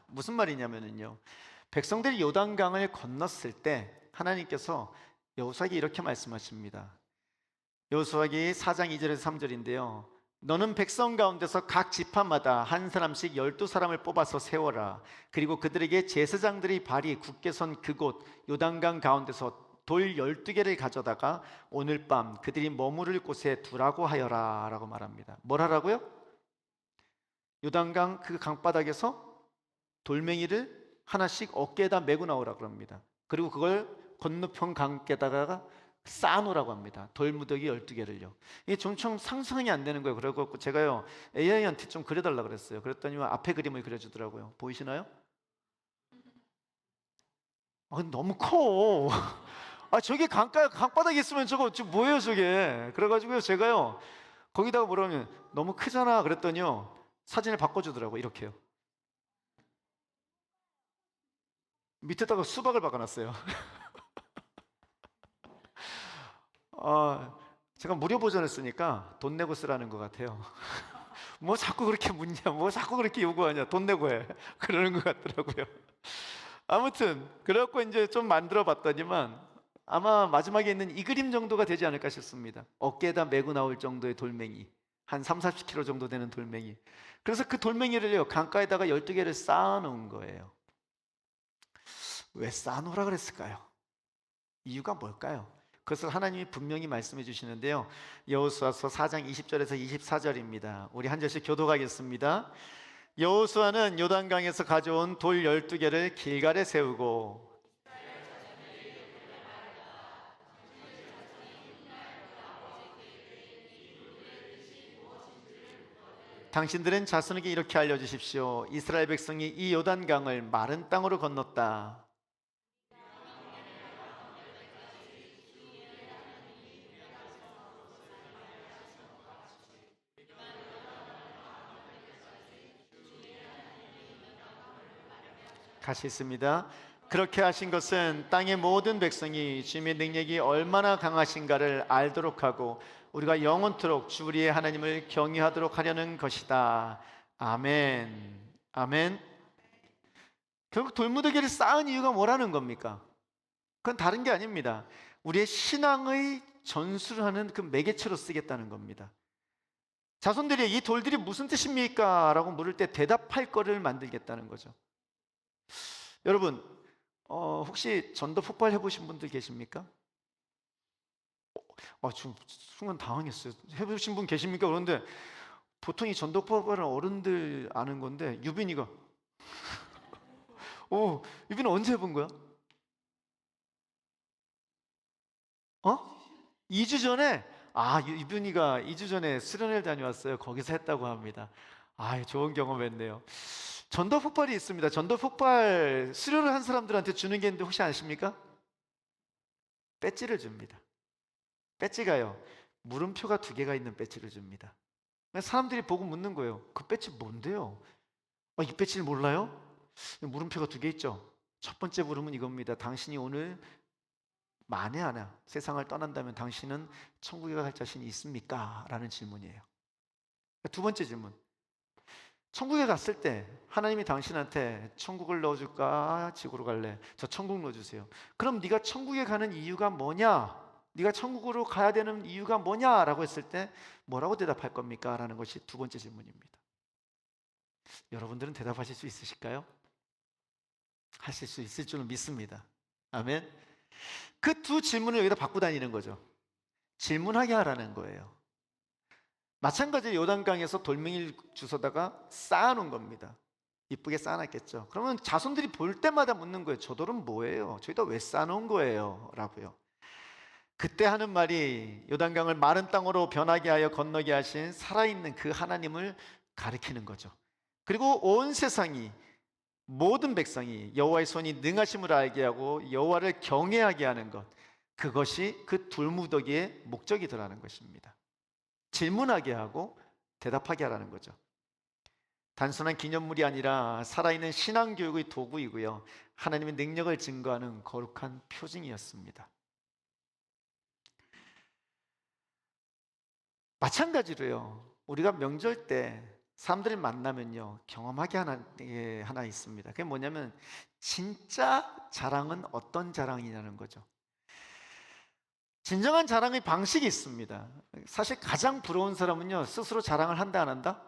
무슨 말이냐면요, 백성들이 요단강을 건넜을 때 하나님께서 여호수아에게 이렇게 말씀하십니다. 여호수아기 4장 2절에서 3절인데요. 너는 백성 가운데서 각 지파마다 한 사람씩 12사람을 뽑아서 세워라. 그리고 그들에게 제사장들이 발이 굳게 선 그곳 요단강 가운데서 돌 12개를 가져다가 오늘 밤 그들이 머무를 곳에 두라고 하여라 라고 말합니다. 뭘 하라고요? 요단강 그 강바닥에서 돌멩이를 하나씩 어깨에다 메고 나오라 그럽니다. 그리고 그걸 건너편 강께다가 쌓아놓으라고 합니다. 돌무더기 12개를요. 이게 좀처럼 상상이 안 되는 거예요. 그래서 제가요 AI한테 좀 그려달라 그랬어요. 그랬더니 앞에 그림을 그려주더라고요. 보이시나요? 너무 커. 저게 강바닥에 있으면 저거 뭐예요 저게. 그래가지고요 제가요 거기다가 뭐라면 너무 크잖아 그랬더니요 사진을 바꿔주더라고요. 이렇게요. 밑에다가 수박을 박아놨어요. 제가 무료 버전을 쓰니까 돈 내고 쓰라는 것 같아요. 뭐 자꾸 그렇게 묻냐, 뭐 자꾸 그렇게 요구하냐, 돈 내고 해. 그러는 것 같더라고요. 아무튼 그래갖고 이제 좀 만들어 봤더니만 아마 마지막에 있는 이 그림 정도가 되지 않을까 싶습니다. 어깨에다 메고 나올 정도의 돌멩이, 한 30-40kg 정도 되는 돌멩이. 그래서 그 돌멩이를요 강가에다가 12개를 쌓아 놓은 거예요. 왜 쌓아 놓으라 그랬을까요? 이유가 뭘까요? 그것을 하나님이 분명히 말씀해 주시는데요, 여호수아서 4장 20절에서 24절입니다. 우리 한 절씩 교독하겠습니다. 여호수아는 요단강에서 가져온 돌 12개를 길갈에 세우고 당신들은 자손에게 이렇게 알려주십시오. 이스라엘 백성이 이 요단강을 마른 땅으로 건넜다. 같이 있습니다. 그렇게 하신 것은 땅의 모든 백성이 주님의 능력이 얼마나 강하신가를 알도록 하고 우리가 영원토록 주 우리의 하나님을 경외하도록 하려는 것이다. 아멘. 아멘. 결국 돌무더기를 쌓은 이유가 뭐라는 겁니까? 그건 다른 게 아닙니다. 우리의 신앙의 전수를 하는 그 매개체로 쓰겠다는 겁니다. 자손들이 이 돌들이 무슨 뜻입니까? 라고 물을 때 대답할 거를 만들겠다는 거죠. 여러분, 혹시 전도 폭발 해보신 분들 계십니까? 지금 순간 당황했어요. 해보신 분 계십니까? 그런데 보통 이 전도 폭발은 어른들 아는 건데 유빈이가 유빈은 언제 해본 거야? 2주 전에? 유빈이가 2주 전에 수련회를 다녀왔어요. 거기서 했다고 합니다. 좋은 경험했네요. 전도 폭발이 있습니다. 전도 폭발 수료를 한 사람들한테 주는 게 있는데 혹시 아십니까? 배지를 줍니다. 배지가요, 물음표가 2개가 있는 배지를 줍니다. 사람들이 보고 묻는 거예요. 그 배지 뭔데요? 이 배지를 몰라요? 물음표가 2개 있죠. 첫 번째 물음은 이겁니다. 당신이 오늘 만에 하나 세상을 떠난다면 당신은 천국에 갈 자신이 있습니까? 라는 질문이에요. 두 번째 질문, 천국에 갔을 때 하나님이 당신한테 천국을 넣어줄까? 지구로 갈래? 저 천국 넣어주세요. 그럼 네가 천국에 가는 이유가 뭐냐? 네가 천국으로 가야 되는 이유가 뭐냐? 라고 했을 때 뭐라고 대답할 겁니까? 라는 것이 두 번째 질문입니다. 여러분들은 대답하실 수 있으실까요? 하실 수 있을 줄은 믿습니다. 아멘. 그 두 질문을 여기다 받고 다니는 거죠. 질문하게 하라는 거예요. 마찬가지로 요단강에서 돌멩이를 주워다가 쌓아놓은 겁니다. 이쁘게 쌓아놨겠죠. 그러면 자손들이 볼 때마다 묻는 거예요. 저 돌은 뭐예요? 저기다 왜 쌓아놓은 거예요? 라고요. 그때 하는 말이 요단강을 마른 땅으로 변하게 하여 건너게 하신 살아있는 그 하나님을 가리키는 거죠. 그리고 온 세상이, 모든 백성이 여호와의 손이 능하심을 알게 하고 여호와를 경외하게 하는 것, 그것이 그 돌무더기의 목적이더라는 것입니다. 질문하게 하고 대답하게 하라는 거죠. 단순한 기념물이 아니라 살아있는 신앙교육의 도구이고요, 하나님의 능력을 증거하는 거룩한 표징이었습니다. 마찬가지로요, 우리가 명절 때 사람들을 만나면요 경험하게 하나 있습니다. 그게 뭐냐면 진짜 자랑은 어떤 자랑이냐는 거죠. 진정한 자랑의 방식이 있습니다. 사실 가장 부러운 사람은요 스스로 자랑을 한다 안 한다?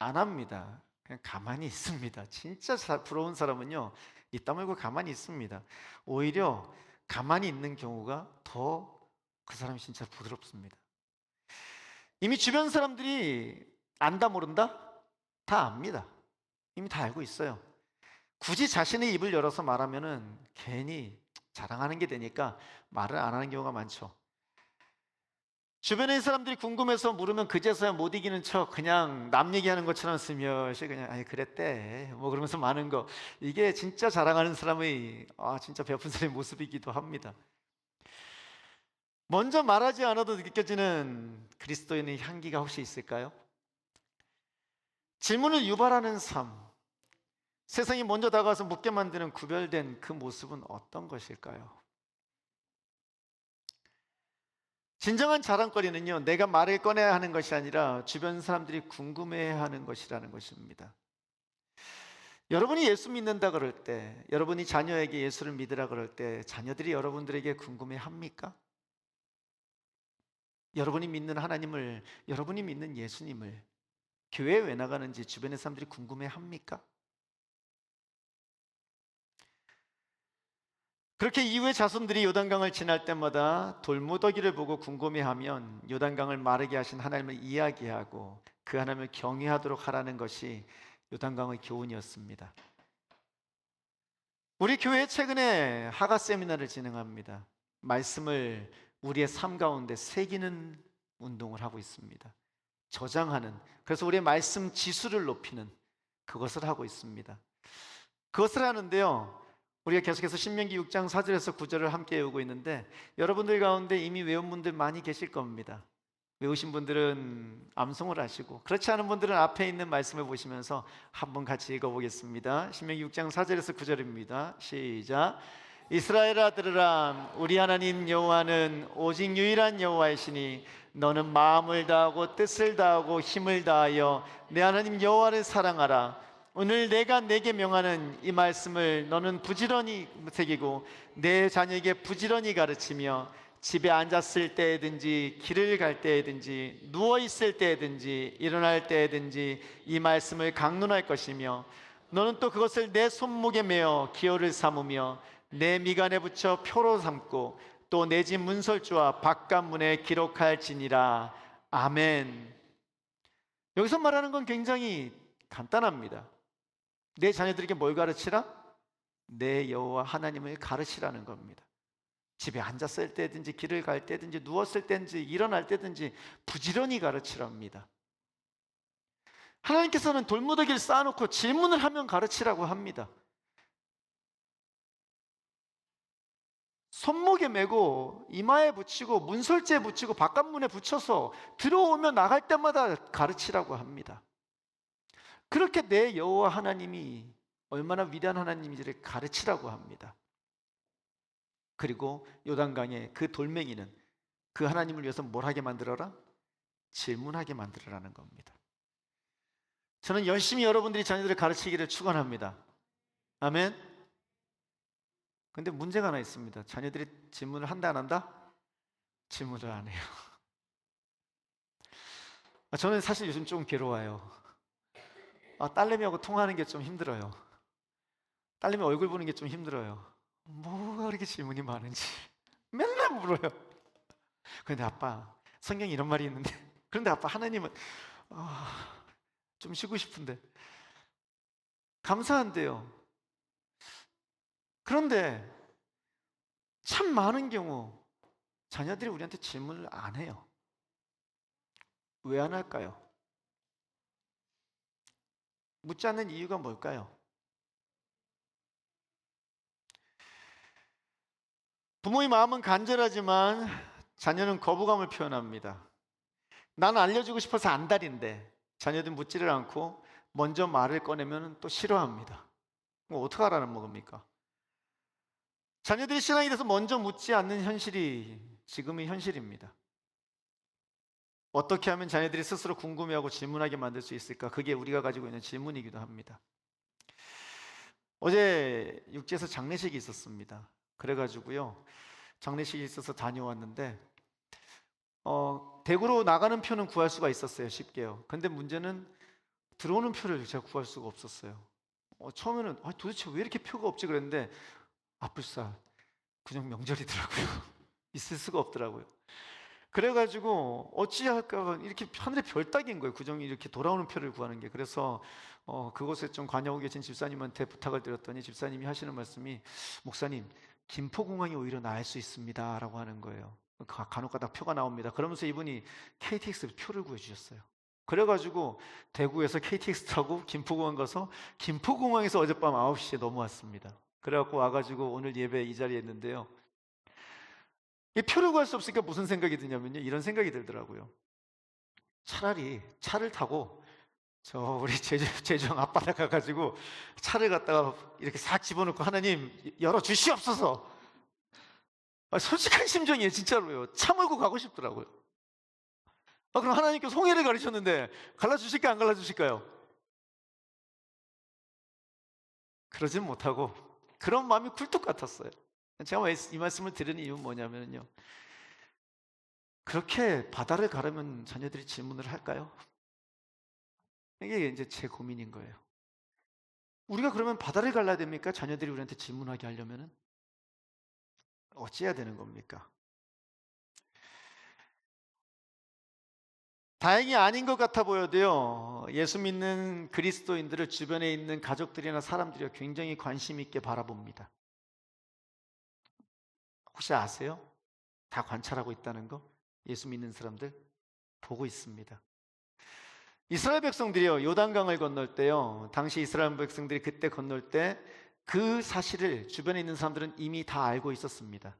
안 합니다. 그냥 가만히 있습니다. 진짜 부러운 사람은요 입 다물고 가만히 있습니다. 오히려 가만히 있는 경우가 더 그 사람이 진짜 부드럽습니다. 이미 주변 사람들이 안다 모른다? 다 압니다. 이미 다 알고 있어요. 굳이 자신의 입을 열어서 말하면은 괜히 자랑하는 게 되니까 말을 안 하는 경우가 많죠. 주변에 있는 사람들이 궁금해서 물으면 그제서야 못 이기는 척 그냥 남 얘기하는 것처럼 스며시 그냥 그랬대 뭐 그러면서 많은 거, 이게 진짜 자랑하는 사람의 진짜 배고픈 사람의 모습이기도 합니다. 먼저 말하지 않아도 느껴지는 그리스도인의 향기가 혹시 있을까요? 질문을 유발하는 삶, 세상이 먼저 다가와서 묻게 만드는 구별된 그 모습은 어떤 것일까요? 진정한 자랑거리는요, 내가 말을 꺼내야 하는 것이 아니라 주변 사람들이 궁금해야 하는 것이라는 것입니다. 여러분이 예수 믿는다 그럴 때, 여러분이 자녀에게 예수를 믿으라 그럴 때 자녀들이 여러분들에게 궁금해합니까? 여러분이 믿는 하나님을, 여러분이 믿는 예수님을 교회에 왜 나가는지 주변의 사람들이 궁금해합니까? 그렇게 이후에 자손들이 요단강을 지날 때마다 돌무더기를 보고 궁금해하면 요단강을 마르게 하신 하나님을 이야기하고 그 하나님을 경외하도록 하라는 것이 요단강의 교훈이었습니다. 우리 교회 최근에 하가 세미나를 진행합니다. 말씀을 우리의 삶 가운데 새기는 운동을 하고 있습니다. 저장하는, 그래서 우리의 말씀 지수를 높이는 그것을 하고 있습니다. 그것을 하는데요, 우리가 계속해서 신명기 6장 4절에서 9절을 함께 외우고 있는데 여러분들 가운데 이미 외운 분들 많이 계실 겁니다. 외우신 분들은 암송을 하시고, 그렇지 않은 분들은 앞에 있는 말씀을 보시면서 한번 같이 읽어보겠습니다. 신명기 6장 4절에서 9절입니다. 시작. 이스라엘아 들으라. 우리 하나님 여호와는 오직 유일한 여호와이시니 너는 마음을 다하고 뜻을 다하고 힘을 다하여 내 하나님 여호와를 사랑하라. 오늘 내가 내게 명하는 이 말씀을 너는 부지런히 새기고 내 자녀에게 부지런히 가르치며 집에 앉았을 때든지 길을 갈 때든지 누워 있을 때든지 일어날 때든지 이 말씀을 강론할 것이며 너는 또 그것을 내 손목에 메어 기호를 삼으며 내 미간에 붙여 표로 삼고 또 내 집 문설주와 바깥문에 기록할지니라. 아멘. 여기서 말하는 건 굉장히 간단합니다. 내 자녀들에게 뭘 가르치라? 내 여호와 하나님을 가르치라는 겁니다. 집에 앉았을 때든지 길을 갈 때든지 누웠을 때든지 일어날 때든지 부지런히 가르치랍니다. 하나님께서는 돌무더기를 쌓아놓고 질문을 하면 가르치라고 합니다. 손목에 메고 이마에 붙이고 문설주에 붙이고 바깥문에 붙여서 들어오면 나갈 때마다 가르치라고 합니다. 그렇게 내 여호와 하나님이 얼마나 위대한 하나님인지를 가르치라고 합니다. 그리고 요단강의 그 돌멩이는 그 하나님을 위해서 뭘 하게 만들어라? 질문하게 만들어라는 겁니다. 저는 열심히 여러분들이 자녀들을 가르치기를 축원합니다. 아멘. 근데 문제가 하나 있습니다. 자녀들이 질문을 한다 안 한다? 질문을 안 해요. 저는 사실 요즘 좀 괴로워요. 딸내미하고 통화하는 게 좀 힘들어요. 딸내미 얼굴 보는 게 좀 힘들어요. 뭐가 그렇게 질문이 많은지 맨날 물어요. 그런데 아빠, 성경에 이런 말이 있는데, 그런데 아빠, 하나님은 좀 쉬고 싶은데. 감사한데요. 그런데 참 많은 경우 자녀들이 우리한테 질문을 안 해요. 왜 안 할까요? 묻지 않는 이유가 뭘까요? 부모의 마음은 간절하지만 자녀는 거부감을 표현합니다. 나는 알려주고 싶어서 안달인데 자녀들 묻지를 않고 먼저 말을 꺼내면 또 싫어합니다. 어떻게 하라는 겁니까? 자녀들이 신앙이 돼서 먼저 묻지 않는 현실이 지금의 현실입니다. 어떻게 하면 자녀들이 스스로 궁금해하고 질문하게 만들 수 있을까? 그게 우리가 가지고 있는 질문이기도 합니다. 어제 육지에서 장례식이 있었습니다. 그래가지고요, 장례식이 있어서 다녀왔는데 대구로 나가는 표는 구할 수가 있었어요. 쉽게요. 근데 문제는 들어오는 표를 제가 구할 수가 없었어요. 처음에는 도대체 왜 이렇게 표가 없지 그랬는데 불사 그냥 명절이더라고요. 있을 수가 없더라고요. 그래가지고 어찌할까 이렇게 하늘에 별 따기인 거예요. 구정이 이렇게 돌아오는 표를 구하는 게. 그래서 그곳에 좀 관여하고 계신 집사님한테 부탁을 드렸더니 집사님이 하시는 말씀이, 목사님, 김포공항이 오히려 나을 수 있습니다 라고 하는 거예요. 간혹가다 표가 나옵니다. 그러면서 이분이 KTX 표를 구해주셨어요. 그래가지고 대구에서 KTX 타고 김포공항 가서 김포공항에서 어젯밤 9시에 넘어왔습니다. 그래갖고 와가지고 오늘 예배 이 자리에 있는데요, 이 표를 구할 수 없으니까 무슨 생각이 드냐면요, 이런 생각이 들더라고요. 차라리 차를 타고 저 우리 제주항 앞바다 가가지고 차를 갖다가 이렇게 싹 집어넣고 하나님 열어 주시옵소서, 솔직한 심정이에요. 진짜로요. 참을고 가고 싶더라고요. 그럼 하나님께서 홍해를 가르쳤는데 갈라주실까요? 안 갈라주실까요? 그러진 못하고 그런 마음이 굴뚝 같았어요. 제가 왜 이 말씀을 드리는 이유는 뭐냐면요, 그렇게 바다를 가르면 자녀들이 질문을 할까요? 이게 이제 제 고민인 거예요. 우리가 그러면 바다를 갈라야 됩니까? 자녀들이 우리한테 질문하게 하려면은 어찌해야 되는 겁니까? 다행히 아닌 것 같아 보여도요, 예수 믿는 그리스도인들을 주변에 있는 가족들이나 사람들이 굉장히 관심 있게 바라봅니다. 혹시 아세요? 다 관찰하고 있다는 거? 예수 믿는 사람들 보고 있습니다. 이스라엘 백성들이요, 요단강을 건널 때요, 당시 이스라엘 백성들이 그때 건널 때 그 사실을 주변에 있는 사람들은 이미 다 알고 있었습니다.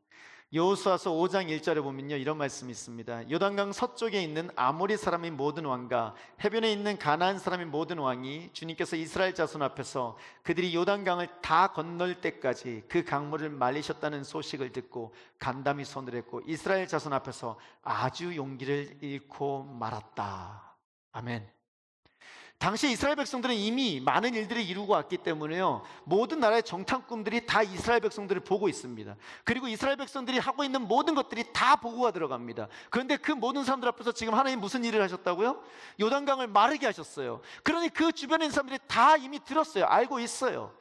여호수아서 5장 1절에 보면요, 이런 말씀이 있습니다. 요단강 서쪽에 있는 아모리 사람의 모든 왕과 해변에 있는 가나안 사람의 모든 왕이 주님께서 이스라엘 자손 앞에서 그들이 요단강을 다 건널 때까지 그 강물을 말리셨다는 소식을 듣고 간담이 손을 했고 이스라엘 자손 앞에서 아주 용기를 잃고 말았다. 아멘. 당시 이스라엘 백성들은 이미 많은 일들을 이루고 왔기 때문에요, 모든 나라의 정탐꾼들이 다 이스라엘 백성들을 보고 있습니다. 그리고 이스라엘 백성들이 하고 있는 모든 것들이 다 보고가 들어갑니다. 그런데 그 모든 사람들 앞에서 지금 하나님 무슨 일을 하셨다고요? 요단강을 마르게 하셨어요. 그러니 그 주변에 있는 사람들이 다 이미 들었어요. 알고 있어요.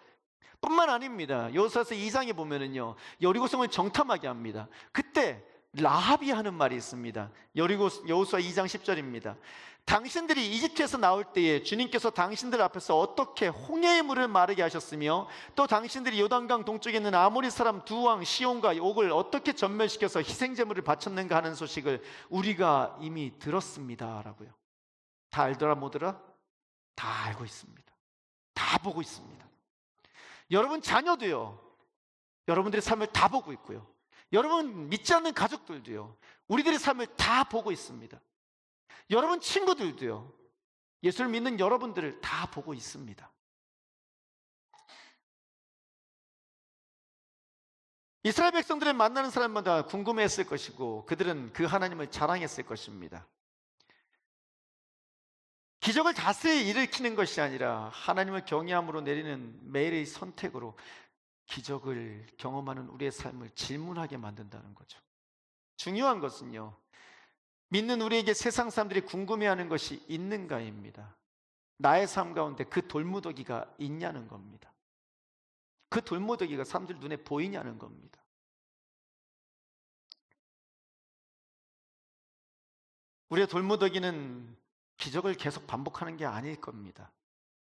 뿐만 아닙니다. 여호수아서 2장에 보면은요, 여리고성을 정탐하게 합니다. 그때 라합이 하는 말이 있습니다. 여호수아 2장 10절입니다. 당신들이 이집트에서 나올 때에 주님께서 당신들 앞에서 어떻게 홍해의 물을 마르게 하셨으며 또 당신들이 요단강 동쪽에 있는 아모리 사람 두 왕 시온과 옥을 어떻게 전멸시켜서 희생제물을 바쳤는가 하는 소식을 우리가 이미 들었습니다 라고요. 다 알더라 뭐더라? 다 알고 있습니다. 다 보고 있습니다. 여러분 자녀도요, 여러분들의 삶을 다 보고 있고요, 여러분 믿지 않는 가족들도요, 우리들의 삶을 다 보고 있습니다. 여러분 친구들도요, 예수를 믿는 여러분들을 다 보고 있습니다. 이스라엘 백성들을 만나는 사람마다 궁금해했을 것이고 그들은 그 하나님을 자랑했을 것입니다. 기적을 자세히 일으키는 것이 아니라 하나님을 경외함으로 내리는 매일의 선택으로 기적을 경험하는 우리의 삶을 질문하게 만든다는 거죠. 중요한 것은요, 믿는 우리에게 세상 사람들이 궁금해하는 것이 있는가입니다. 나의 삶 가운데 그 돌무더기가 있냐는 겁니다. 그 돌무더기가 사람들 눈에 보이냐는 겁니다. 우리의 돌무더기는 기적을 계속 반복하는 게 아닐 겁니다.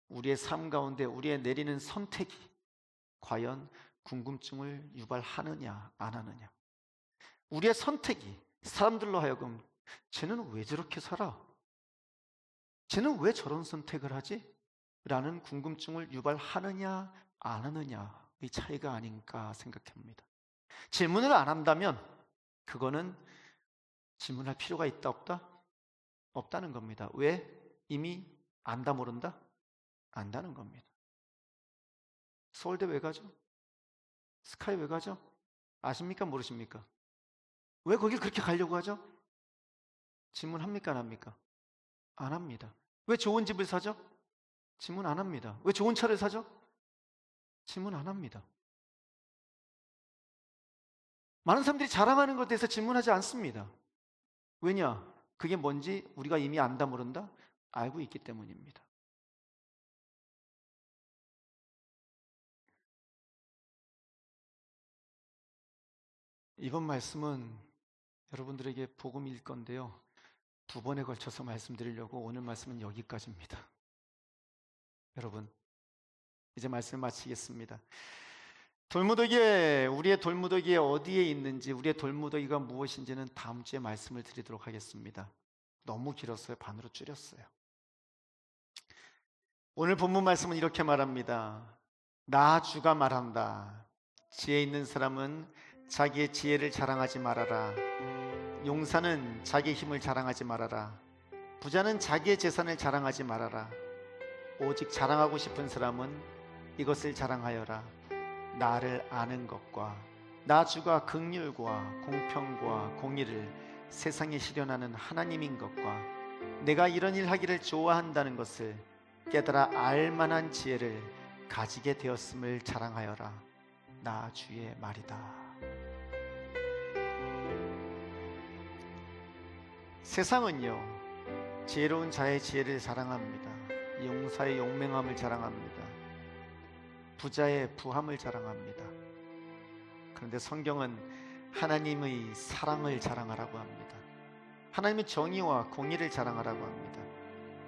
우리의 삶 가운데 우리의 내리는 선택이 과연 궁금증을 유발하느냐 안 하느냐, 우리의 선택이 사람들로 하여금 쟤는 왜 저렇게 살아? 쟤는 왜 저런 선택을 하지? 라는 궁금증을 유발하느냐 안 하느냐의 차이가 아닌가 생각합니다. 질문을 안 한다면 그거는 질문할 필요가 있다 없다? 없다는 겁니다. 왜? 이미 안다 모른다? 안다는 겁니다. 서울대 왜 가죠? 스카이 왜 가죠? 아십니까 모르십니까? 왜 거길 그렇게 가려고 하죠? 질문합니까 안 합니까? 안 합니다. 왜 좋은 집을 사죠? 질문 안 합니다. 왜 좋은 차를 사죠? 질문 안 합니다. 많은 사람들이 자랑하는 것에 대해서 질문하지 않습니다. 왜냐? 그게 뭔지 우리가 이미 안다 모른다? 알고 있기 때문입니다. 이번 말씀은 여러분들에게 복음일 건데요, 2번에 걸쳐서 말씀드리려고 오늘 말씀은 여기까지입니다. 여러분, 이제 말씀을 마치겠습니다. 우리의 돌무더기에 어디에 있는지, 우리의 돌무더기가 무엇인지는 다음 주에 말씀을 드리도록 하겠습니다. 너무 길었어요. 반으로 줄였어요. 오늘 본문 말씀은 이렇게 말합니다. 나 주가 말한다. 지혜 있는 사람은 자기의 지혜를 자랑하지 말아라. 용사는 자기의 힘을 자랑하지 말아라. 부자는 자기의 재산을 자랑하지 말아라. 오직 자랑하고 싶은 사람은 이것을 자랑하여라. 나를 아는 것과 나 주가 긍휼과 공평과 공의를 세상에 실현하는 하나님인 것과 내가 이런 일 하기를 좋아한다는 것을 깨달아 알만한 지혜를 가지게 되었음을 자랑하여라. 나 주의 말이다. 세상은요, 지혜로운 자의 지혜를 자랑합니다. 용사의 용맹함을 자랑합니다. 부자의 부함을 자랑합니다. 그런데 성경은 하나님의 사랑을 자랑하라고 합니다. 하나님의 정의와 공의를 자랑하라고 합니다.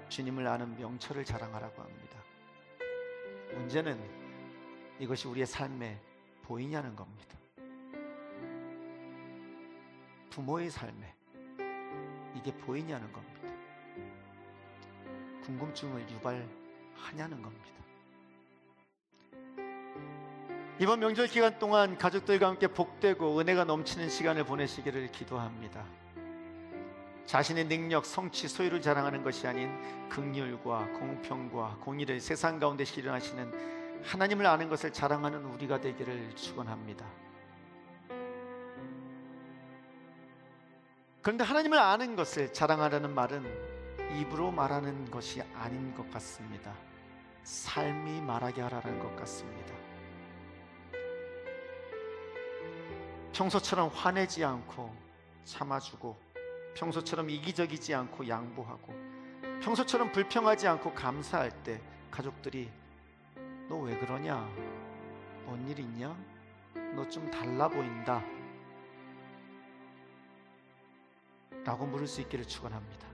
주님을 아는 명철을 자랑하라고 합니다. 문제는 이것이 우리의 삶에 보이냐는 겁니다. 부모의 삶에 이게 보이냐는 겁니다. 궁금증을 유발하냐는 겁니다. 이번 명절 기간 동안 가족들과 함께 복되고 은혜가 넘치는 시간을 보내시기를 기도합니다. 자신의 능력, 성취, 소유를 자랑하는 것이 아닌 긍휼과 공평과 공의를 세상 가운데 실현하시는 하나님을 아는 것을 자랑하는 우리가 되기를 축원합니다. 그런데 하나님을 아는 것을 자랑하라는 말은 입으로 말하는 것이 아닌 것 같습니다. 삶이 말하게 하라는 것 같습니다. 평소처럼 화내지 않고 참아주고, 평소처럼 이기적이지 않고 양보하고, 평소처럼 불평하지 않고 감사할 때 가족들이 너 왜 그러냐? 뭔 일 있냐? 너 좀 달라 보인다 라고 물을 수 있기를 축원합니다.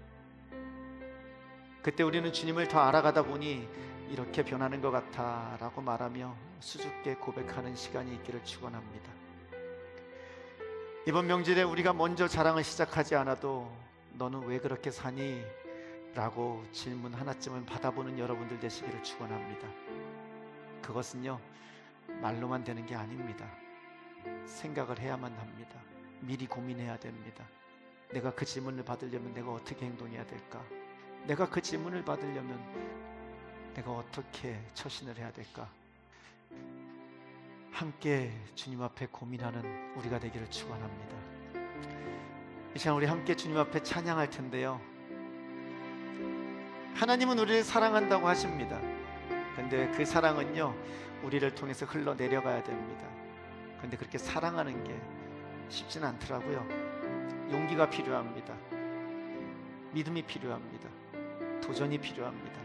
그때 우리는 주님을 더 알아가다 보니 이렇게 변하는 것 같아 라고 말하며 수줍게 고백하는 시간이 있기를 축원합니다. 이번 명절에 우리가 먼저 자랑을 시작하지 않아도 너는 왜 그렇게 사니? 라고 질문 하나쯤은 받아보는 여러분들 되시기를 축원합니다. 그것은요, 말로만 되는 게 아닙니다. 생각을 해야만 합니다. 미리 고민해야 됩니다. 내가 그 질문을 받으려면 내가 어떻게 행동해야 될까? 내가 그 질문을 받으려면 내가 어떻게 처신을 해야 될까? 함께 주님 앞에 고민하는 우리가 되기를 축원합니다. 이 시간 우리 함께 주님 앞에 찬양할 텐데요, 하나님은 우리를 사랑한다고 하십니다. 근데 그 사랑은요, 우리를 통해서 흘러내려가야 됩니다. 근데 그렇게 사랑하는 게 쉽진 않더라고요. 용기가 필요합니다. 믿음이 필요합니다. 도전이 필요합니다.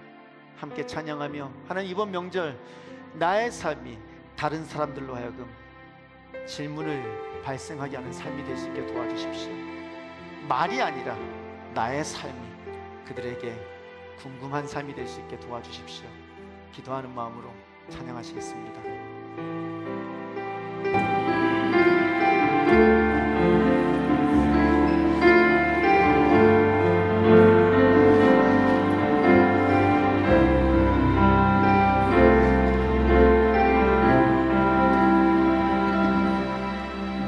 함께 찬양하며 하나님, 이번 명절 나의 삶이 다른 사람들로 하여금 질문을 발생하게 하는 삶이 될 수 있게 도와주십시오. 말이 아니라 나의 삶이 그들에게 궁금한 삶이 될 수 있게 도와주십시오. 기도하는 마음으로 찬양하시겠습니다.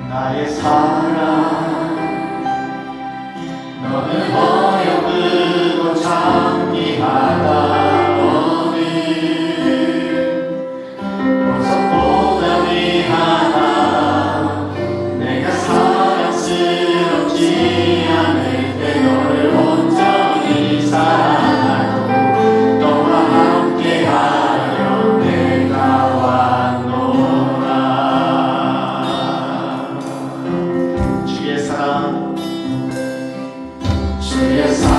나의 사랑, 너는 어여쁘고 장미하다. 보석보다 귀하다. 내가 사랑스럽지 않을 때 너를 온전히 사랑하고 너와 함께하려 내가 왔노라. 주의 사랑, 주의 사랑,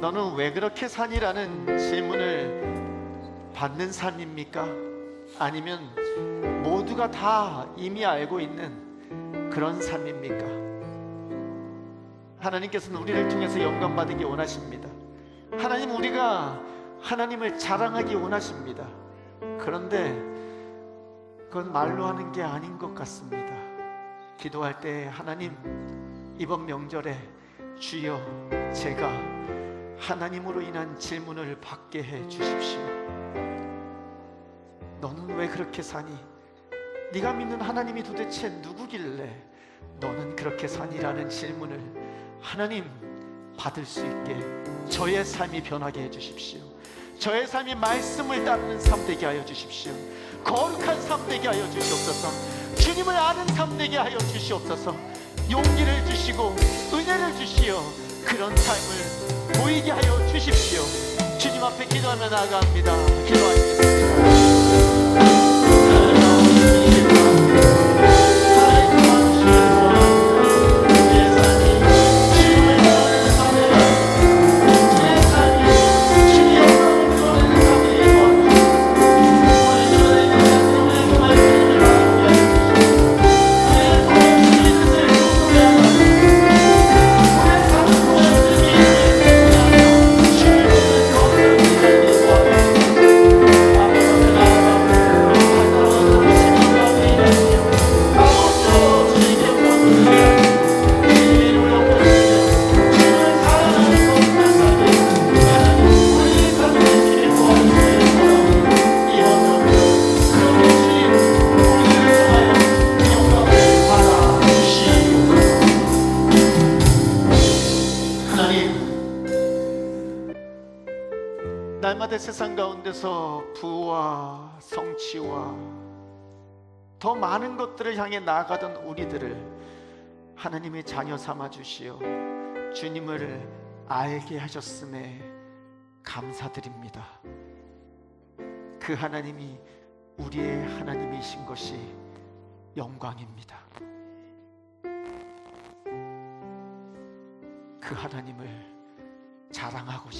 너는 왜 그렇게 사니라는 질문을 받는 삶입니까? 아니면 모두가 다 이미 알고 있는 그런 삶입니까? 하나님께서는 우리를 통해서 영광 받기 원하십니다. 하나님, 우리가 하나님을 자랑하기 원하십니다. 그런데 그건 말로 하는 게 아닌 것 같습니다. 기도할 때 하나님, 이번 명절에 주여 제가 하나님으로 인한 질문을 받게 해 주십시오. 너는 왜 그렇게 사니? 네가 믿는 하나님이 도대체 누구길래 너는 그렇게 사니라는 질문을 하나님 받을 수 있게 저의 삶이 변하게 해 주십시오. 저의 삶이 말씀을 따르는 삶 되게 하여 주십시오. 거룩한 삶 되게 하여 주시옵소서. 주님을 아는 삶 되게 하여 주시옵소서. 용기를 주시고 은혜를 주시어 그런 삶을 보이게 하여 주십시오. 주님 앞에 기도하며 나아갑니다. 기도하시겠습니다. 날마다 세상 가운데서 부와 성취와 더 많은 것들을 향해 나아가던 우리들을 하나님의 자녀 삼아 주시어 주님을 알게 하셨음에 감사드립니다. 그 하나님이 우리의 하나님이신 것이 영광입니다. 그 하나님을 자랑하고 싶습니다.